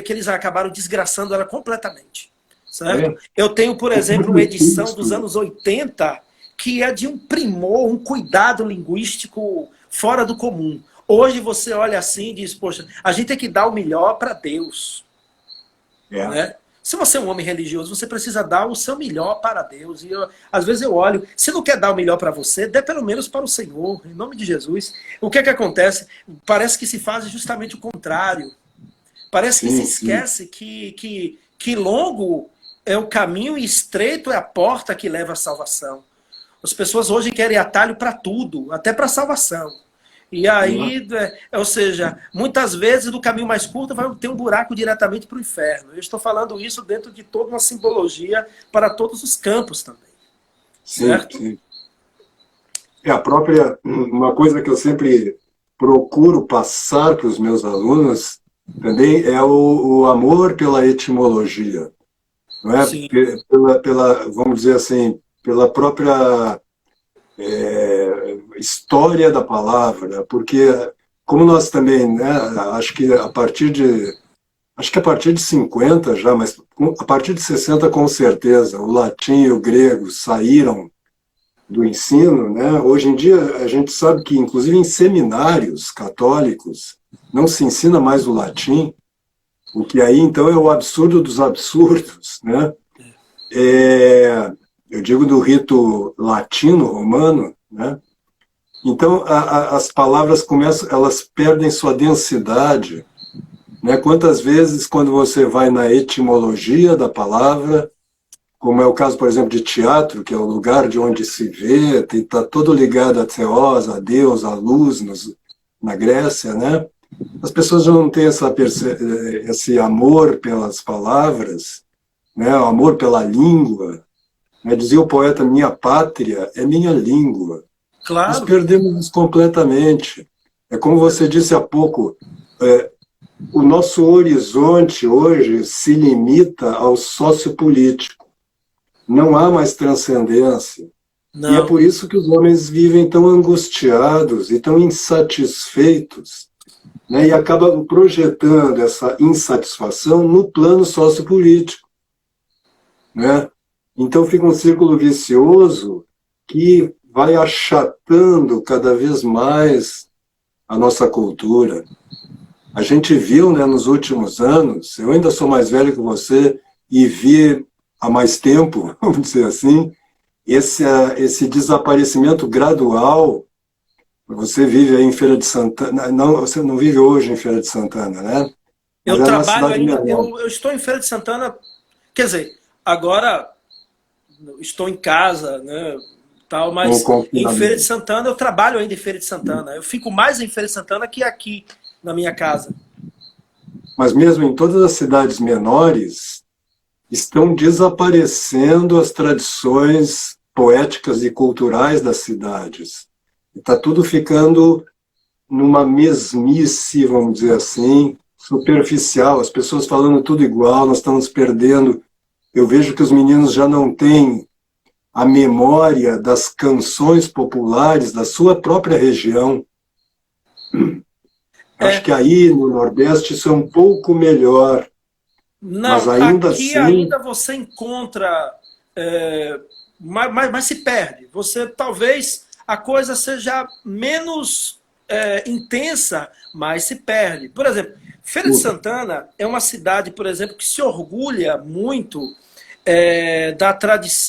eles acabaram desgraçando ela completamente. Certo? Eu tenho, por exemplo, uma edição dos anos 80 que é de um primor, um cuidado linguístico fora do comum. Hoje você olha assim e diz, poxa, a gente tem que dar o melhor para Deus. Né? Se você é um homem religioso, você precisa dar o seu melhor para Deus. E às vezes eu olho, se não quer dar o melhor para você, dê pelo menos para o Senhor, em nome de Jesus. O que é que acontece? Parece que se faz justamente o contrário. Parece que se esquece que longo é o caminho e estreito é a porta que leva à salvação. As pessoas hoje querem atalho para tudo, até para salvação. E aí, ou seja, muitas vezes no caminho mais curto vai ter um buraco diretamente para o inferno. Eu estou falando isso dentro de toda uma simbologia para todos os campos também. Certo? Sim. É a própria, uma coisa que eu sempre procuro passar para os meus alunos também é o amor pela etimologia, não é? Sim. Vamos dizer assim, pela própria história da palavra, porque como nós também, né, acho que a partir de 50 já, mas a partir de 60 com certeza, o latim e o grego saíram do ensino, né? Hoje em dia a gente sabe que inclusive em seminários católicos não se ensina mais o latim, o que aí então é o absurdo dos absurdos, né? Eu digo do rito latino-romano, né? Então as palavras começam, elas perdem sua densidade, né? Quantas vezes quando você vai na etimologia da palavra, como é o caso, por exemplo, de teatro, que é o lugar de onde se vê, está todo ligado a Theos, a Deus, a luz na Grécia, né? As pessoas já não têm esse amor pelas palavras, né? O amor pela língua. Né? Dizia o poeta, minha pátria é minha língua. Claro. Nós perdemos isso completamente. É como você disse há pouco, o nosso horizonte hoje se limita ao sociopolítico. Não há mais transcendência. Não. E é por isso que os homens vivem tão angustiados e tão insatisfeitos, né? E acabam projetando essa insatisfação no plano sociopolítico, né? Então fica um círculo vicioso que vai achatando cada vez mais a nossa cultura. A gente viu, né, nos últimos anos, eu ainda sou mais velho que você e vi há mais tempo, vamos dizer assim, esse desaparecimento gradual. Você vive aí em Feira de Santana, não, você não vive hoje em Feira de Santana, né? Eu trabalho ainda, eu estou em Feira de Santana, quer dizer, agora estou em casa, né, tal, mas em Feira de Santana eu trabalho ainda em Feira de Santana. Eu fico mais em Feira de Santana que aqui na minha casa. Mas mesmo em todas as cidades menores, estão desaparecendo as tradições poéticas e culturais das cidades. Está tudo ficando numa mesmice, vamos dizer assim, superficial. As pessoas falando tudo igual, nós estamos perdendo. Eu vejo que os meninos já não têm a memória das canções populares da sua própria região. Acho que aí no Nordeste isso é um pouco melhor. Não, mas ainda aqui assim... ainda você encontra, mas se perde. Você talvez a coisa seja menos intensa, mas se perde. Por exemplo, Feira de Santana é uma cidade, por exemplo, que se orgulha muito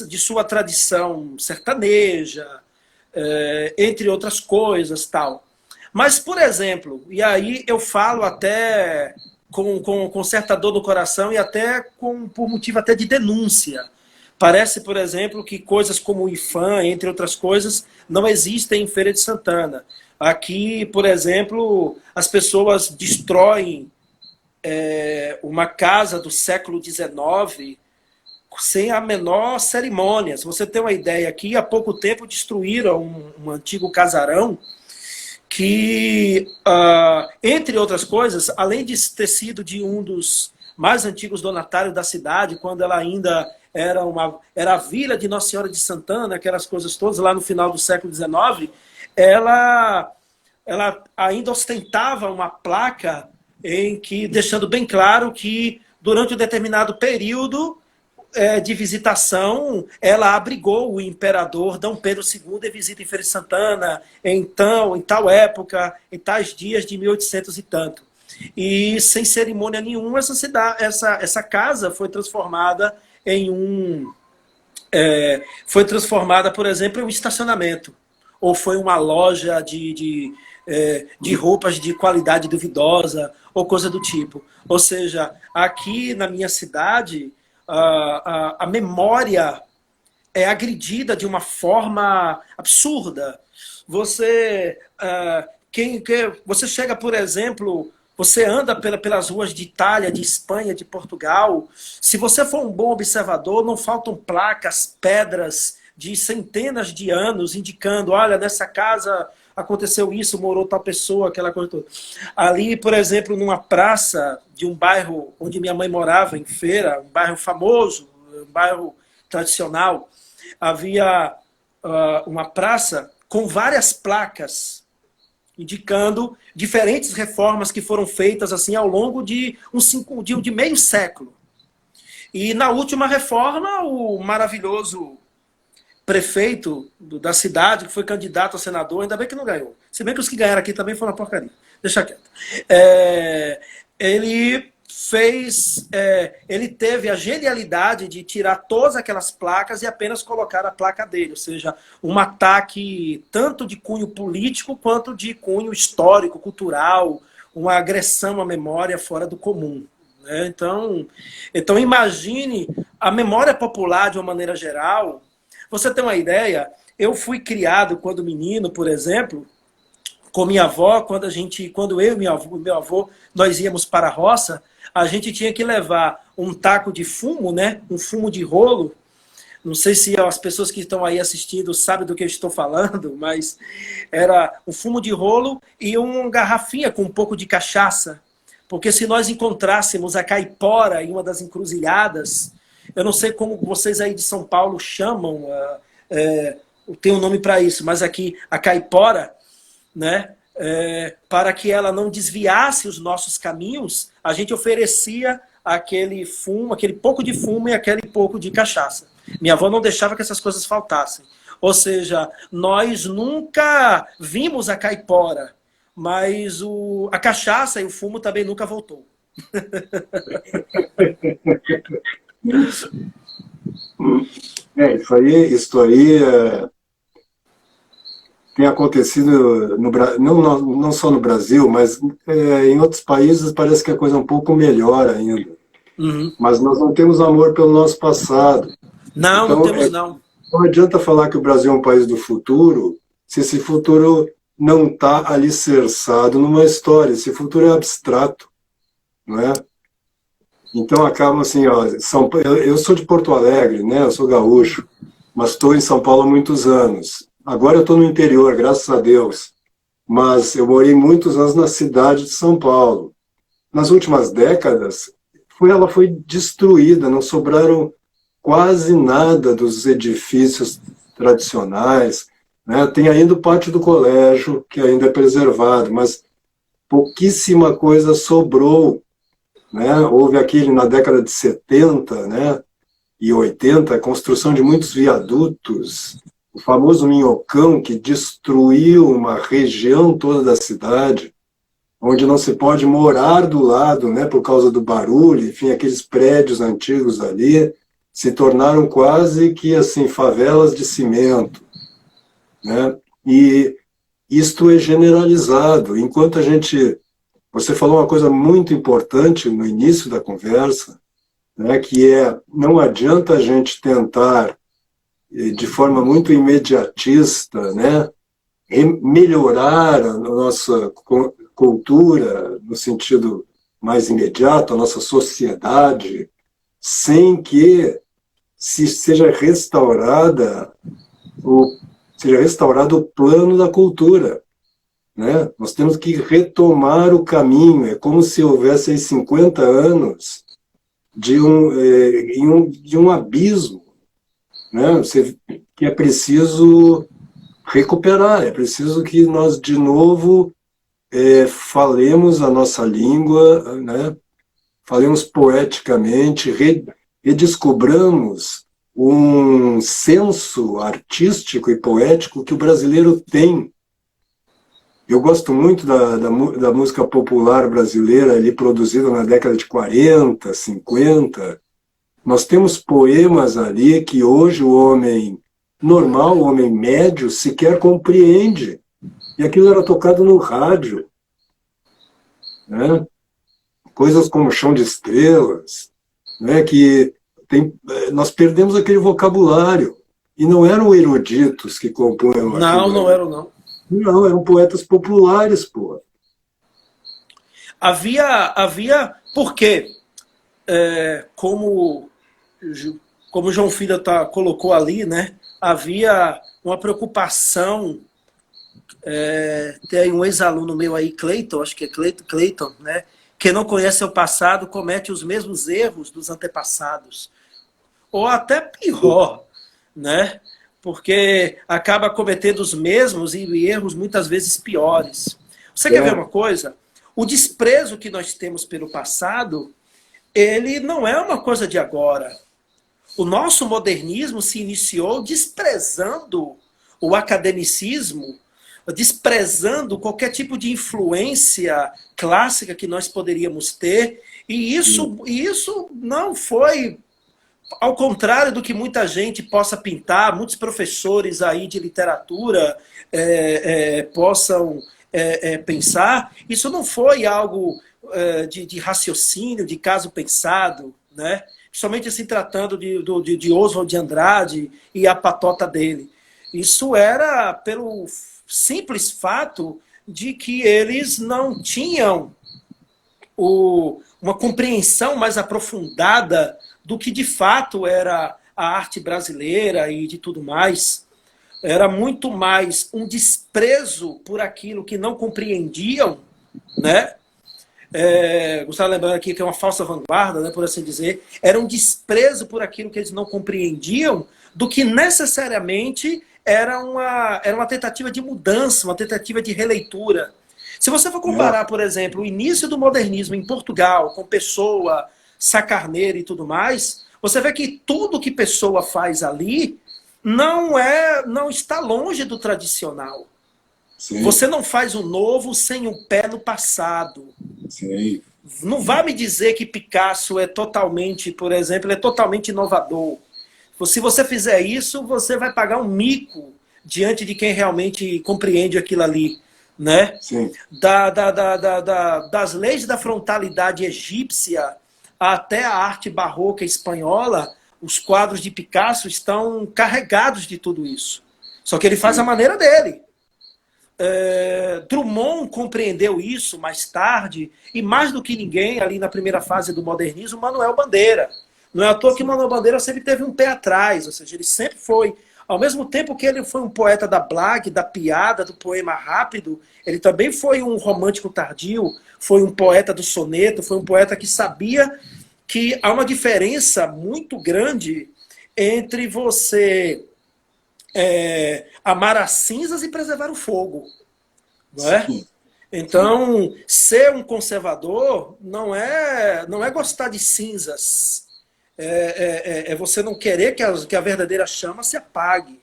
de sua tradição sertaneja, entre outras coisas, tal. Mas, por exemplo, e aí eu falo até com certa dor no coração e até por motivo até de denúncia. Parece, por exemplo, que coisas como o IFAM, entre outras coisas, não existem em Feira de Santana. Aqui, por exemplo, as pessoas destroem uma casa do século XIX sem a menor cerimônia. Se você tem uma ideia, aqui há pouco tempo destruíram um antigo casarão que, entre outras coisas, além de ter sido de um dos mais antigos donatários da cidade, quando ela ainda era a vila de Nossa Senhora de Santana, aquelas coisas todas, lá no final do século XIX, ela ainda ostentava uma placa deixando bem claro que, durante um determinado período de visitação, ela abrigou o imperador Dom Pedro II em visita em Feira de Santana, em tal época, em tais dias de 1800 e tanto. E sem cerimônia nenhuma, essa casa foi transformada foi transformada, por exemplo, em um estacionamento, ou foi uma loja de roupas de qualidade duvidosa, ou coisa do tipo. Ou seja, aqui na minha cidade, a memória é agredida de uma forma absurda. Você, você chega, por exemplo, você anda pelas ruas de Itália, de Espanha, de Portugal, se você for um bom observador, não faltam placas, pedras de centenas de anos indicando, olha, nessa casa aconteceu isso, morou tal pessoa, aquela coisa toda. Ali, por exemplo, numa praça de um bairro onde minha mãe morava, em Feira, um bairro famoso, um bairro tradicional, havia uma praça com várias placas indicando diferentes reformas que foram feitas assim ao longo de meio século. E na última reforma, o maravilhoso prefeito da cidade, que foi candidato a senador, ainda bem que não ganhou. Se bem que os que ganharam aqui também foram uma porcaria. Deixa quieto. Ele teve a genialidade de tirar todas aquelas placas e apenas colocar a placa dele, ou seja, um ataque tanto de cunho político quanto de cunho histórico, cultural, uma agressão à memória fora do comum. Né? Então imagine a memória popular de uma maneira geral. Você tem uma ideia? Eu fui criado quando menino, por exemplo, com minha avó, quando eu e meu avô, nós íamos para a roça, a gente tinha que levar um taco de fumo, né? Um fumo de rolo. Não sei se as pessoas que estão aí assistindo sabem do que eu estou falando, mas era um fumo de rolo e uma garrafinha com um pouco de cachaça. Porque se nós encontrássemos a caipora em uma das encruzilhadas, eu não sei como vocês aí de São Paulo chamam, tem um nome para isso, mas aqui a caipora, né? Para que ela não desviasse os nossos caminhos, a gente oferecia aquele fumo, aquele pouco de fumo e aquele pouco de cachaça. Minha avó não deixava que essas coisas faltassem. Ou seja, nós nunca vimos a caipora, mas a cachaça e o fumo também nunca voltou. Isso aí tem acontecido não só no Brasil, mas em outros países parece que a coisa é um pouco melhor ainda. Uhum. Mas nós não temos amor pelo nosso passado. Não, então, não temos não. Não adianta falar que o Brasil é um país do futuro, se esse futuro não está alicerçado numa história. Esse futuro é abstrato, não é? Então acaba assim, eu sou de Porto Alegre, né? Eu sou gaúcho, mas estou em São Paulo há muitos anos. Agora eu estou no interior, graças a Deus, mas eu morei muitos anos na cidade de São Paulo. Nas últimas décadas, ela foi destruída, não sobraram quase nada dos edifícios tradicionais, né? Tem ainda o pátio do colégio, que ainda é preservado, mas pouquíssima coisa sobrou. Né? Houve aquele na década de 70, né, e 80, a construção de muitos viadutos, o famoso Minhocão, que destruiu uma região toda da cidade, onde não se pode morar do lado, né, por causa do barulho, enfim, aqueles prédios antigos ali se tornaram quase que assim favelas de cimento, né? E isto é generalizado. Enquanto você falou uma coisa muito importante no início da conversa, né, que não adianta a gente tentar, de forma muito imediatista, né, melhorar a nossa cultura no sentido mais imediato, a nossa sociedade, sem que seja restaurado o plano da cultura. Né? Nós temos que retomar o caminho. É como se houvesse aí 50 anos de um abismo, né? Que é preciso recuperar, é preciso que nós, de novo, falemos a nossa língua, né? Falemos poeticamente, redescobramos um senso artístico e poético que o brasileiro tem. Eu gosto muito da música popular brasileira, ali produzida na década de 40, 50. Nós temos poemas ali que hoje o homem normal, o homem médio, sequer compreende. E aquilo era tocado no rádio. Né? Coisas como Chão de Estrelas, né? Que nós perdemos aquele vocabulário. E não eram eruditos que compunham aquilo. Não eram, não. Não, eram poetas populares, pô. Havia porque, como João Filho colocou ali, né, havia uma preocupação, tem um ex-aluno meu aí, Cleiton, acho que é Cleiton, né, que não conhece o passado, comete os mesmos erros dos antepassados. Ou até pior, né? Porque acaba cometendo os mesmos e erros muitas vezes piores. Você quer ver uma coisa? O desprezo que nós temos pelo passado, ele não é uma coisa de agora. O nosso modernismo se iniciou desprezando o academicismo, desprezando qualquer tipo de influência clássica que nós poderíamos ter, e isso não foi, ao contrário do que muita gente possa pintar, muitos professores aí de literatura possam pensar, isso não foi algo de raciocínio, de caso pensado, né? Somente se tratando de Oswald de Andrade e a patota dele. Isso era pelo simples fato de que eles não tinham uma compreensão mais aprofundada do que de fato era a arte brasileira e de tudo mais. Era muito mais um desprezo por aquilo que não compreendiam, né? Gustavo lembrando aqui que é uma falsa vanguarda, né, por assim dizer. Era um desprezo por aquilo que eles não compreendiam, do que necessariamente era uma tentativa de mudança, uma tentativa de releitura. Se você for comparar, por exemplo, o início do modernismo em Portugal, com Pessoa, Sá Carneiro e tudo mais, você vê que tudo que Pessoa faz ali não está longe do tradicional. Sim. Você não faz o novo sem um pé no passado. Sim. Não vá me dizer que Picasso é totalmente, por exemplo, é totalmente inovador. Se você fizer isso, você vai pagar um mico diante de quem realmente compreende aquilo ali. Né? Sim. Das leis da frontalidade egípcia até a arte barroca espanhola, os quadros de Picasso estão carregados de tudo isso. Só que ele faz a maneira dele. Drummond compreendeu isso mais tarde, e mais do que ninguém, ali na primeira fase do modernismo, Manuel Bandeira. Não é à toa que Manuel Bandeira sempre teve um pé atrás, ou seja, ele sempre foi, ao mesmo tempo que ele foi um poeta da blague, da piada, do poema rápido, ele também foi um romântico tardio, foi um poeta do soneto, foi um poeta que sabia que há uma diferença muito grande entre você amar as cinzas e preservar o fogo. Não é? Sim. Então, ser um conservador não é gostar de cinzas. É você não querer que a verdadeira chama se apague.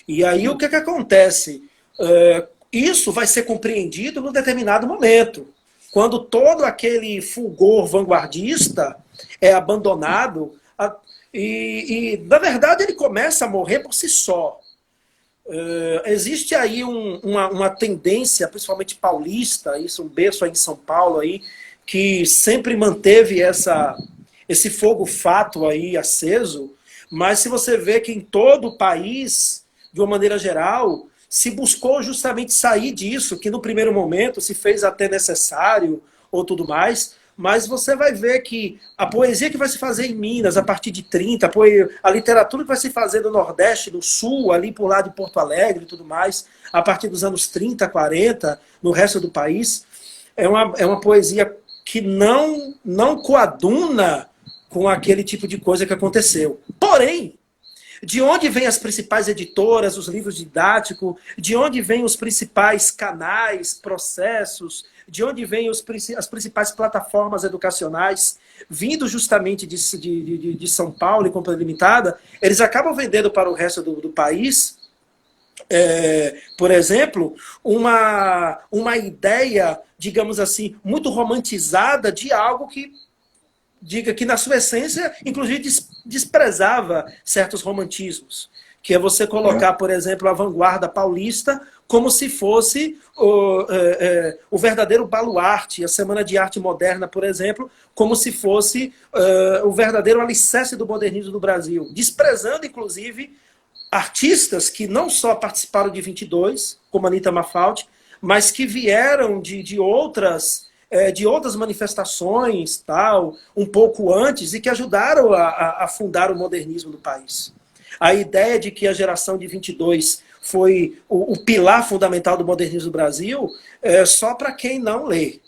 E aí o que acontece? Isso vai ser compreendido num determinado momento. Quando todo aquele fulgor vanguardista é abandonado, e na verdade ele começa a morrer por si só. Existe aí uma tendência, principalmente paulista, isso um berço aí em São Paulo, aí, que sempre manteve esse fogo fato aí aceso, mas se você vê que em todo o país, de uma maneira geral, se buscou justamente sair disso, que no primeiro momento se fez até necessário ou tudo mais, mas você vai ver que a poesia que vai se fazer em Minas a partir de 30, a literatura que vai se fazer no Nordeste, no Sul, ali por lá de Porto Alegre e tudo mais, a partir dos anos 30, 40, no resto do país, é uma poesia que não coaduna com aquele tipo de coisa que aconteceu. Porém, de onde vêm as principais editoras, os livros didáticos, de onde vêm os principais canais, processos, de onde vêm as principais plataformas educacionais, vindo justamente de São Paulo e Companhia Limitada, eles acabam vendendo para o resto do país, por exemplo, uma ideia, digamos assim, muito romantizada de algo que diga que na sua essência, inclusive, desprezava certos romantismos. Que é você colocar, por exemplo, a vanguarda paulista como se fosse o verdadeiro baluarte, a Semana de Arte Moderna, por exemplo, como se fosse o verdadeiro alicerce do modernismo do Brasil, desprezando, inclusive, artistas que não só participaram de 22, como Anita Mafaldi, mas que vieram de outras manifestações, tal, um pouco antes, e que ajudaram a fundar o modernismo no país. A ideia de que a geração de 22 foi o pilar fundamental do modernismo do Brasil é só para quem não lê.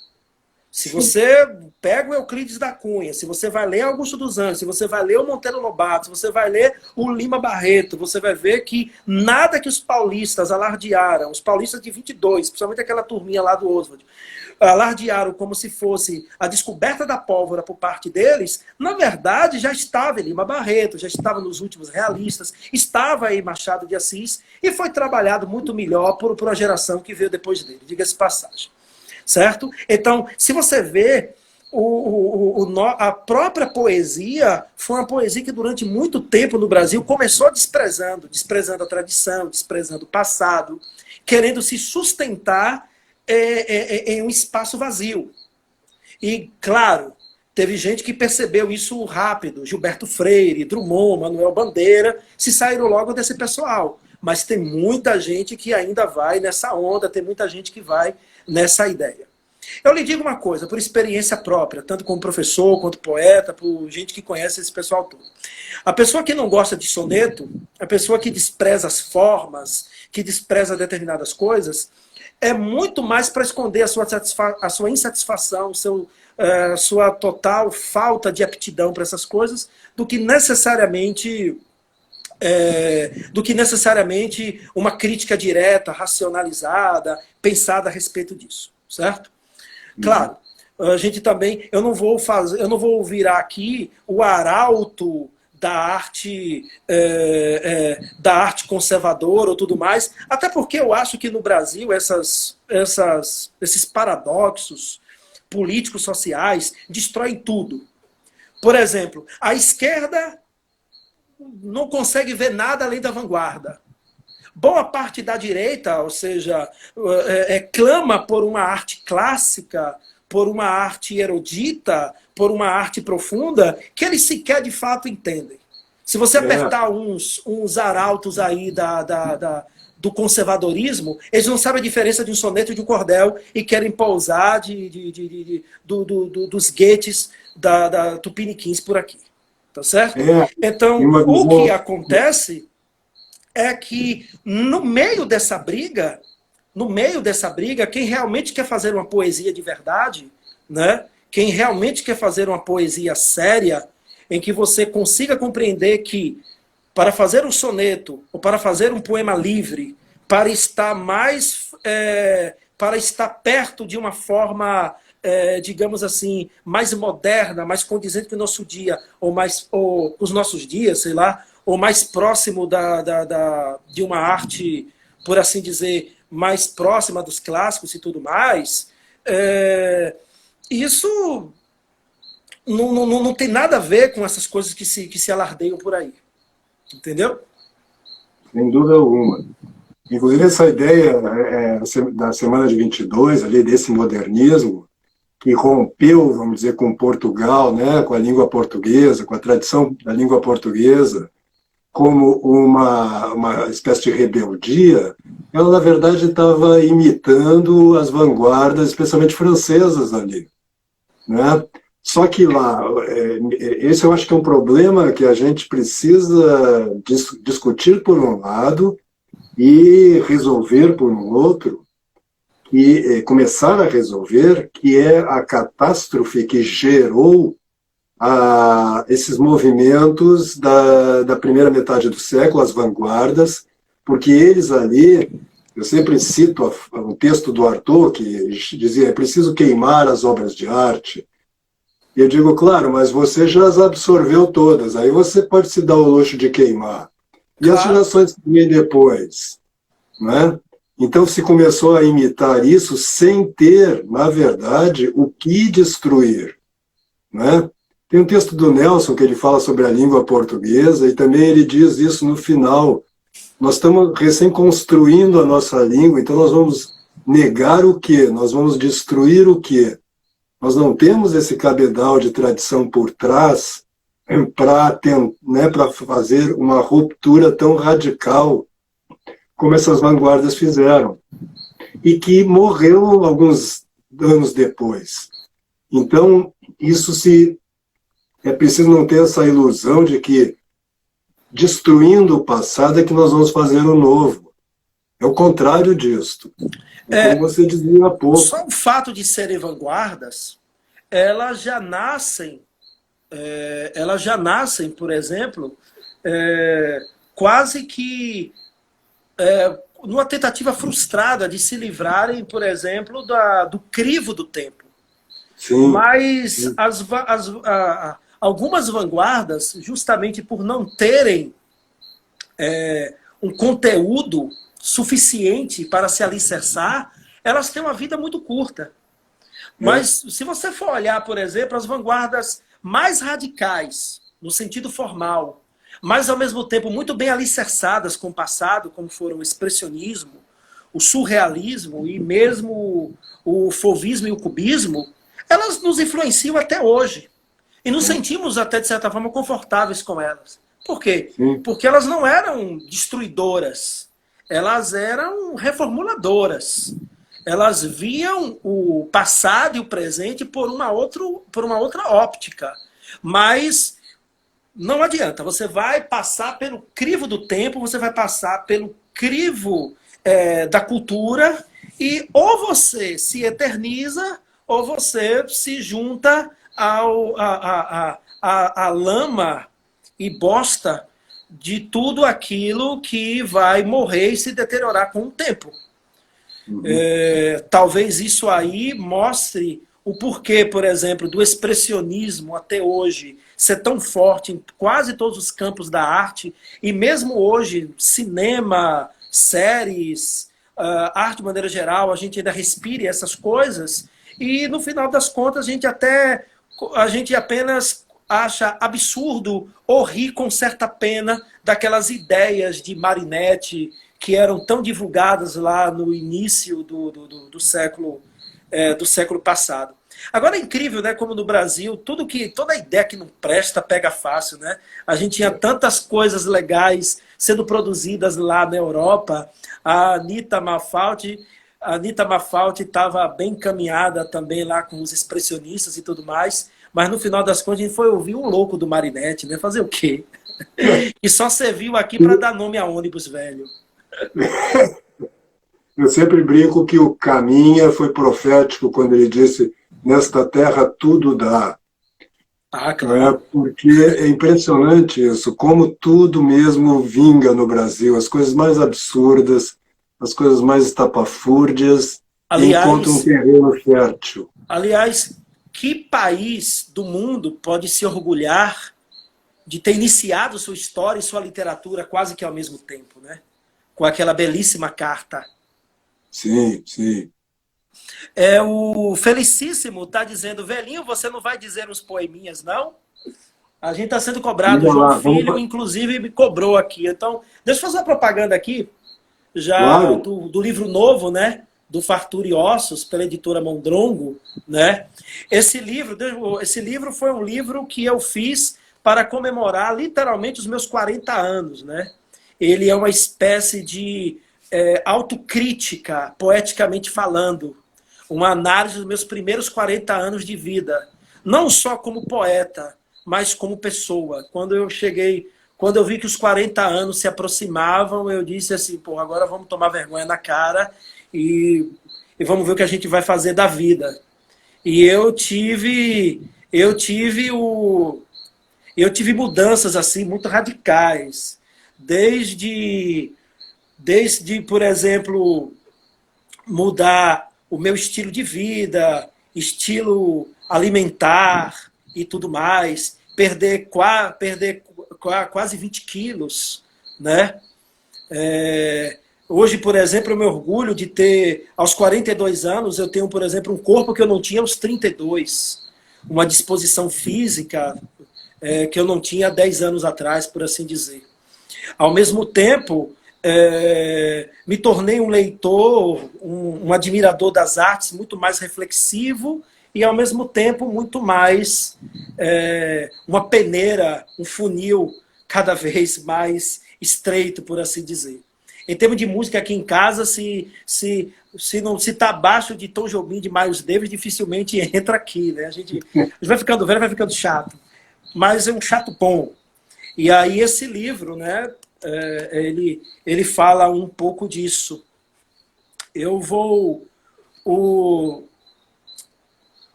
Se você pega o Euclides da Cunha, se você vai ler Augusto dos Anjos, se você vai ler o Monteiro Lobato, se você vai ler o Lima Barreto, você vai ver que nada que os paulistas alardearam, os paulistas de 22, principalmente aquela turminha lá do Oswald, alardearam como se fosse a descoberta da pólvora por parte deles, na verdade já estava em Lima Barreto, já estava nos últimos realistas, estava aí Machado de Assis, e foi trabalhado muito melhor por uma geração que veio depois dele, diga-se passagem. Certo? Então, se você vê, a própria poesia foi uma poesia que durante muito tempo no Brasil começou desprezando a tradição, desprezando o passado, querendo se sustentar em um espaço vazio. E, claro, teve gente que percebeu isso rápido, Gilberto Freire, Drummond, Manuel Bandeira, se saíram logo desse pessoal. Mas tem muita gente que ainda vai nessa onda, tem muita gente que vai nessa ideia. Eu lhe digo uma coisa, por experiência própria, tanto como professor, quanto poeta, por gente que conhece esse pessoal todo. A pessoa que não gosta de soneto, a pessoa que despreza as formas, que despreza determinadas coisas, é muito mais para esconder a sua insatisfação, sua total falta de aptidão para essas coisas, do que necessariamente uma crítica direta, racionalizada, pensada a respeito disso, certo? Claro, a gente também, eu não vou virar aqui o arauto da arte conservadora ou tudo mais, até porque eu acho que no Brasil esses paradoxos políticos sociais destroem tudo. Por exemplo, a esquerda não consegue ver nada além da vanguarda. Boa parte da direita, ou seja, clama por uma arte clássica, por uma arte erudita, por uma arte profunda, que eles sequer de fato entendem. Se você apertar uns arautos aí do conservadorismo, eles não sabem a diferença de um soneto e de um cordel e querem pousar dos guetes da Tupiniquins por aqui. Tá certo? Então, o que acontece é que no meio dessa briga, quem realmente quer fazer uma poesia de verdade, né? Quem realmente quer fazer uma poesia séria, em que você consiga compreender que para fazer um soneto, ou para fazer um poema livre, para estar perto de uma forma, digamos assim, mais moderna, mais condizente com o nosso dia, ou os nossos dias, sei lá, ou mais próximo de uma arte, por assim dizer, mais próxima dos clássicos e tudo mais, isso não tem nada a ver com essas coisas que se alardeiam por aí. Entendeu? Sem dúvida alguma. Inclusive essa ideia da semana de 22, ali, desse modernismo, que rompeu, vamos dizer, com Portugal, né, com a língua portuguesa, com a tradição da língua portuguesa, como uma espécie de rebeldia, ela, na verdade, estava imitando as vanguardas, especialmente francesas ali, né? Só que lá, esse eu acho que é um problema que a gente precisa discutir por um lado e resolver por um outro, e começar a resolver, que é a catástrofe que gerou esses movimentos da primeira metade do século, as vanguardas, porque eles ali, eu sempre cito um texto do Artaud, que dizia, é preciso queimar as obras de arte. E eu digo, claro, mas você já as absorveu todas, aí você pode se dar o luxo de queimar. E as gerações que vêm depois, né? Então se começou a imitar isso sem ter, na verdade, o que destruir, né? Tem um texto do Nelson que ele fala sobre a língua portuguesa e também ele diz isso no final. Nós estamos recém construindo a nossa língua, então nós vamos negar o quê? Nós vamos destruir o quê? Nós não temos esse cabedal de tradição por trás para fazer uma ruptura tão radical como essas vanguardas fizeram, e que morreu alguns anos depois. Então, é preciso não ter essa ilusão de que, destruindo o passado, é que nós vamos fazer o novo. É o contrário disto. Como você dizia há pouco. Só o fato de serem vanguardas, elas já nascem, por exemplo, quase que numa tentativa frustrada de se livrarem, por exemplo, do crivo do tempo. Sim. Mas algumas vanguardas, justamente por não terem um conteúdo suficiente para se alicerçar, elas têm uma vida muito curta. Mas se você for olhar, por exemplo, as vanguardas mais radicais, no sentido formal, mas ao mesmo tempo muito bem alicerçadas com o passado, como foram o expressionismo, o surrealismo e mesmo o fauvismo e o cubismo, elas nos influenciam até hoje. E nos sentimos até, de certa forma, confortáveis com elas. Por quê? Porque elas não eram destruidoras, elas eram reformuladoras. Elas viam o passado e o presente por uma outra óptica. Mas não adianta, você vai passar pelo crivo do tempo, você vai passar pelo crivo da cultura, e ou você se eterniza, ou você se junta à lama e bosta de tudo aquilo que vai morrer e se deteriorar com o tempo. Talvez isso aí mostre o porquê, por exemplo, do expressionismo até hoje ser tão forte em quase todos os campos da arte, e mesmo hoje, cinema, séries, arte de maneira geral, a gente ainda respire essas coisas, e no final das contas a gente apenas acha absurdo ou ri com certa pena daquelas ideias de Marinetti que eram tão divulgadas lá no início do século passado. Agora é incrível, né, como no Brasil, toda ideia que não presta pega fácil, né? A gente tinha tantas coisas legais sendo produzidas lá na Europa. A Anita Malfatti estava bem encaminhada também lá com os expressionistas e tudo mais, mas no final das contas a gente foi ouvir um louco do Marinetti, né? Fazer o quê? E só serviu aqui para dar nome a ônibus velho. Eu sempre brinco que o Caminha foi profético quando ele disse: nesta terra tudo dá. Claro. Porque é impressionante isso, como tudo mesmo vinga no Brasil, as coisas mais absurdas, as coisas mais estapafúrdias, encontram um terreno fértil. Aliás, que país do mundo pode se orgulhar de ter iniciado sua história e sua literatura quase que ao mesmo tempo, né? Com aquela belíssima carta. Sim, sim. O Felicíssimo está dizendo: velhinho, você não vai dizer uns poeminhas, não? A gente está sendo cobrado. O João Filho, inclusive, me cobrou aqui. Então, deixa eu fazer uma propaganda aqui, já claro, do livro novo, né? Do Fartura e Ossos, pela editora Mondrongo, né? Esse livro foi um livro que eu fiz para comemorar literalmente os meus 40 anos, né? Ele é uma espécie de autocrítica, poeticamente falando, uma análise dos meus primeiros 40 anos de vida, não só como poeta, mas como pessoa. Quando eu vi que os 40 anos se aproximavam, eu disse assim: pô, agora vamos tomar vergonha na cara e vamos ver o que a gente vai fazer da vida. E eu tive mudanças assim muito radicais, desde, por exemplo, mudar o meu estilo de vida, estilo alimentar e tudo mais, perder quase 20 quilos, né? Hoje, por exemplo, eu me orgulho de ter, aos 42 anos, eu tenho, por exemplo, um corpo que eu não tinha aos 32, uma disposição física que eu não tinha há 10 anos atrás, por assim dizer. Ao mesmo tempo, me tornei um leitor, um admirador das artes muito mais reflexivo e, ao mesmo tempo, muito mais uma peneira, um funil cada vez mais estreito, por assim dizer. Em termos de música aqui em casa, se não se está abaixo de Tom Jobim, de Miles Davis, dificilmente entra aqui, né? A gente vai ficando velho, vai ficando chato. Mas é um chato bom. E aí esse livro, né, ele fala um pouco disso.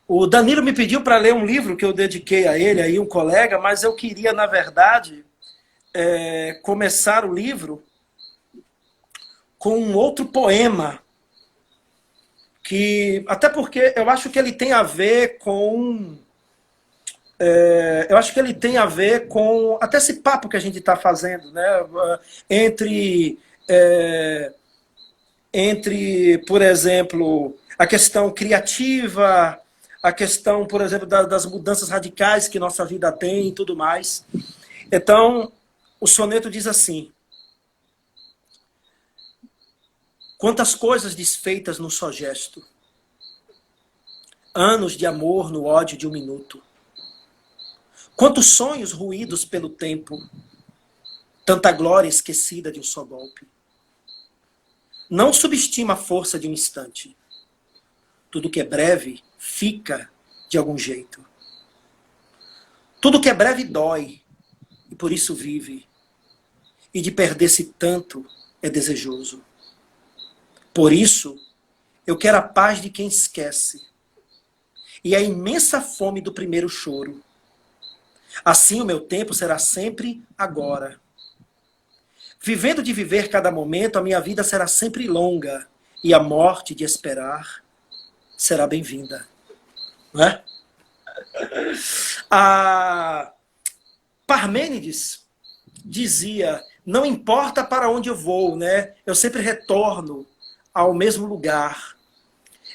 O Danilo me pediu para ler um livro que eu dediquei a ele, aí um colega, mas eu queria, na verdade, começar o livro com um outro poema, até porque eu acho que ele tem a ver com... eu acho que ele tem a ver com até esse papo que a gente está fazendo, né? Entre, por exemplo, a questão criativa, a questão, por exemplo, das mudanças radicais que nossa vida tem e tudo mais. Então, o soneto diz assim: quantas coisas desfeitas num só gesto, anos de amor no ódio de um minuto. Quantos sonhos ruídos pelo tempo, tanta glória esquecida de um só golpe. Não subestima a força de um instante. Tudo que é breve fica de algum jeito. Tudo que é breve dói, e por isso vive. E de perder-se tanto é desejoso. Por isso, eu quero a paz de quem esquece, e a imensa fome do primeiro choro. Assim o meu tempo será sempre agora. Vivendo de viver cada momento, a minha vida será sempre longa, e a morte de esperar será bem-vinda. Não é? A Parmênides dizia: não importa para onde eu vou, né? Eu sempre retorno ao mesmo lugar.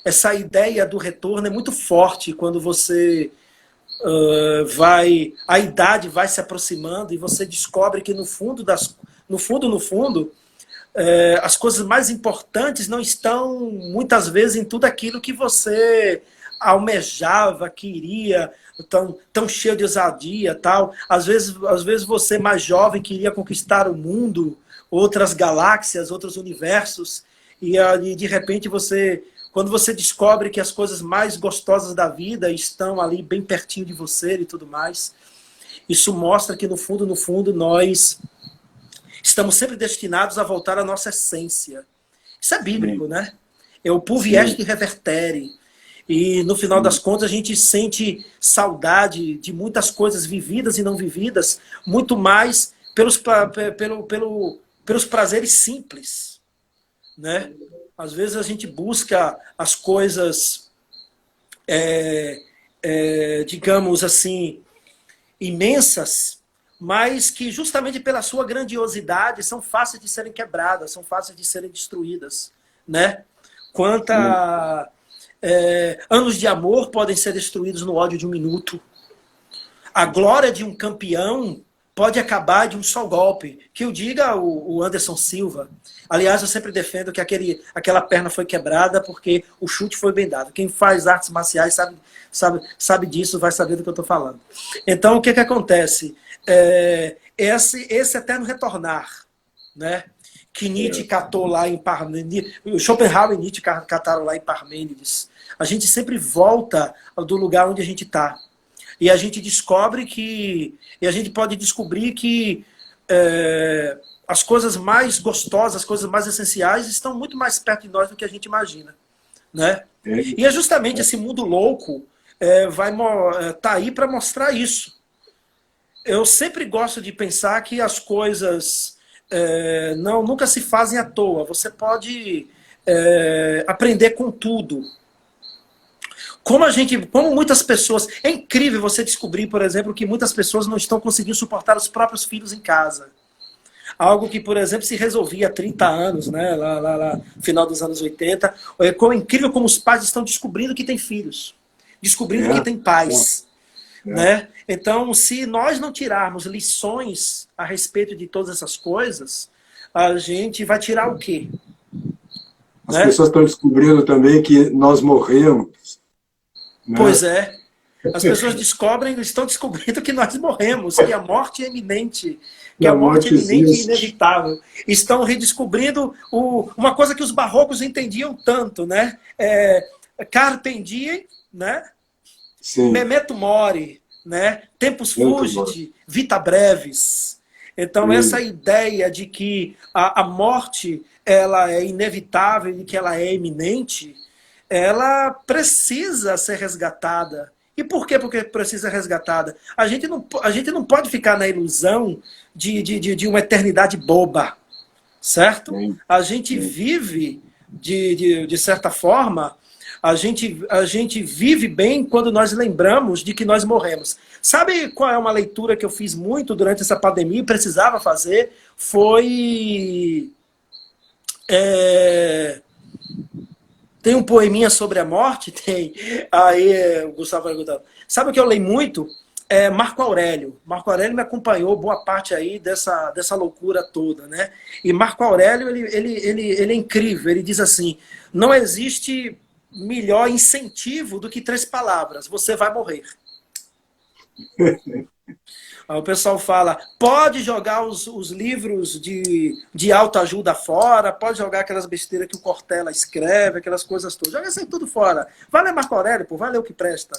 Essa ideia do retorno é muito forte quando você a idade vai se aproximando e você descobre que no fundo, as coisas mais importantes não estão muitas vezes em tudo aquilo que você almejava, queria, tão cheio de ousadia, tal. Às vezes você mais jovem queria conquistar o mundo, outras galáxias, outros universos, e de repente quando você descobre que as coisas mais gostosas da vida estão ali bem pertinho de você e tudo mais, isso mostra que no fundo nós estamos sempre destinados a voltar à nossa essência. Isso é bíblico, né? É o pulvi est revertere. E no final das contas a gente sente saudade de muitas coisas vividas e não vividas, muito mais pelos prazeres simples, né? Às vezes a gente busca as coisas, digamos assim, imensas, mas que justamente pela sua grandiosidade são fáceis de serem quebradas, são fáceis de serem destruídas, né? Anos de amor podem ser destruídos no ódio de um minuto. A glória de um campeão pode acabar de um só golpe. Que o diga o Anderson Silva. Aliás, eu sempre defendo que aquela perna foi quebrada porque o chute foi bem dado. Quem faz artes marciais sabe disso, vai saber do que eu estou falando. Então, o que acontece? Esse eterno retornar, né? Que Nietzsche catou lá em Parmênides, Schopenhauer e Nietzsche cataram lá em Parmênides. A gente sempre volta do lugar onde a gente está. E a gente pode descobrir que as coisas mais gostosas, as coisas mais essenciais estão muito mais perto de nós do que a gente imagina, né? E é justamente esse mundo louco tá aí para mostrar isso. Eu sempre gosto de pensar que as coisas nunca se fazem à toa. Você pode aprender com tudo. Como muitas pessoas... É incrível você descobrir, por exemplo, que muitas pessoas não estão conseguindo suportar os próprios filhos em casa. Algo que, por exemplo, se resolvia há 30 anos, né? lá no final dos anos 80. É incrível como os pais estão descobrindo que têm filhos. Descobrindo que têm pais. Né? Então, se nós não tirarmos lições a respeito de todas essas coisas, a gente vai tirar o quê? As pessoas estão descobrindo também que nós morremos né? Pois é. As pessoas estão descobrindo que nós morremos, que a morte é iminente, Que que a a morte é morte iminente e existe. inevitável. Estão redescobrindo uma coisa que os barrocos entendiam tanto, né? Carpe diem, né? Sim, Memento mori, né? Tempus muito bom. fugit, vita brevis. Então, essa Sim. ideia de que a morte ela é inevitável e que ela é iminente, ela precisa ser resgatada. E por quê? Porque precisa ser resgatada? A gente não pode ficar na ilusão de uma eternidade boba, certo? Sim, A gente sim. vive, de certa forma, a gente vive bem quando nós lembramos de que nós morremos. Sabe qual é uma leitura que eu fiz muito durante essa pandemia e precisava fazer? Foi... é, Tem um poeminha sobre a morte? Tem. Aí o Gustavo perguntando. Sabe o que eu leio muito? Marco Aurélio. Marco Aurélio me acompanhou boa parte aí dessa loucura toda, né? E Marco Aurélio, ele é incrível. Ele diz assim, não existe melhor incentivo do que 3 palavras. Você vai morrer. Aí o pessoal fala, pode jogar os livros de autoajuda fora, pode jogar aquelas besteiras que o Cortella escreve, aquelas coisas todas. Joga isso aí tudo fora. Vai ler Marco Aurélio, pô, vai ler o que presta.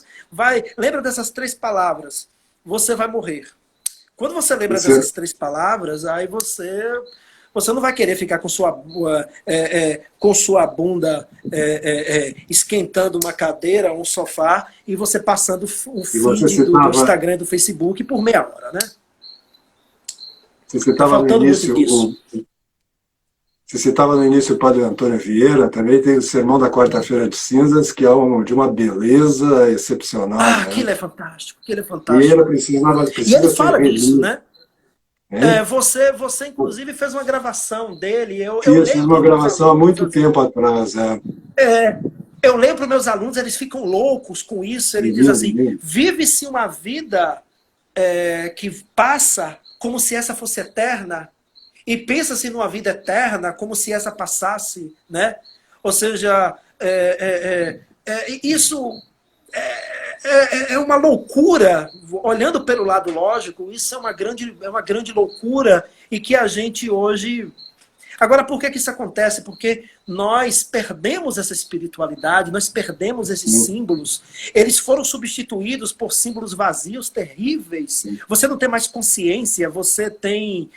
Lembra dessas 3 palavras. Você vai morrer. Quando você lembra Você, dessas 3 palavras, aí você não vai querer ficar com sua bunda esquentando uma cadeira, um sofá, e você passando o e você feed do citava, Instagram, do Facebook por meia hora, né? você Tá citava no faltando muito início disso. você citava no início o Padre Antônio Vieira, também tem o Sermão da Quarta-feira de Cinzas, que é de uma beleza excepcional, Ah, né? aquilo é fantástico, aquilo é E ele fantástico. E ele precisa ser fala disso, relido, né? hein? Você inclusive fez uma gravação dele. Eu Fiz leio uma para os meus gravação há alunos, muito assim, tempo atrás, eu leio para os meus alunos, eles ficam loucos com isso. Ele diz lindo, assim: lindo. vive-se uma vida que passa como se essa fosse eterna, e pensa-se numa vida eterna como se essa passasse, né? Ou seja, isso é uma loucura, olhando pelo lado lógico, isso é uma grande loucura e que a gente hoje... Agora, por que isso acontece? Porque nós perdemos essa espiritualidade, nós perdemos esses símbolos. Eles foram substituídos por símbolos vazios, terríveis. Você não tem mais consciência, você tem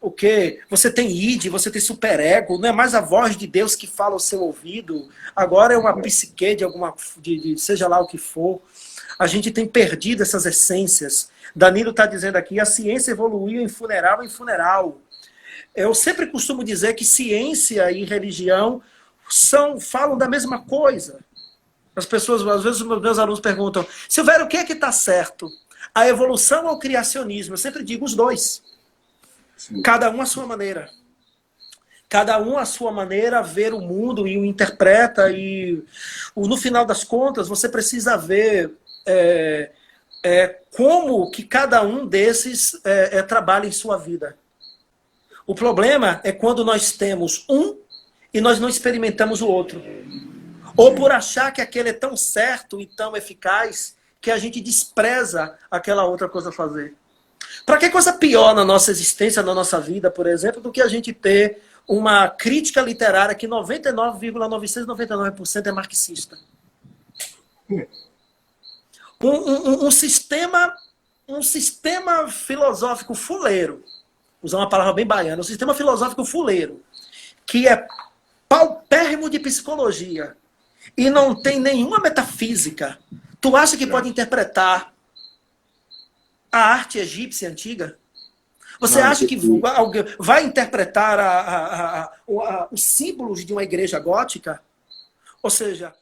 o quê? Você tem id, você tem superego, não é mais a voz de Deus que fala ao seu ouvido. Agora é uma psique seja lá o que for. A gente tem perdido essas essências. Danilo está dizendo aqui, a ciência evoluiu em funeral. Eu sempre costumo dizer que ciência e religião falam da mesma coisa. As pessoas, às vezes, os meus alunos perguntam, Silvério, o que é que está certo? A evolução ou o criacionismo? Eu sempre digo os dois. Sim. Cada um à sua maneira. Cada um à sua maneira ver o mundo e o interpreta. E no final das contas, você precisa ver como que cada um desses trabalha em sua vida. O problema é quando nós temos um e nós não experimentamos o outro. Ou por achar que aquele é tão certo e tão eficaz que a gente despreza aquela outra coisa a fazer. Para que coisa pior na nossa existência, na nossa vida, por exemplo, do que a gente ter uma crítica literária que 99,999% é marxista? Um sistema filosófico fuleiro, usar uma palavra bem baiana, um sistema filosófico fuleiro, que é paupérrimo de psicologia e não tem nenhuma metafísica. Tu acha que pode interpretar a arte egípcia antiga? Você acha que vai interpretar os símbolos de uma igreja gótica? Ou seja,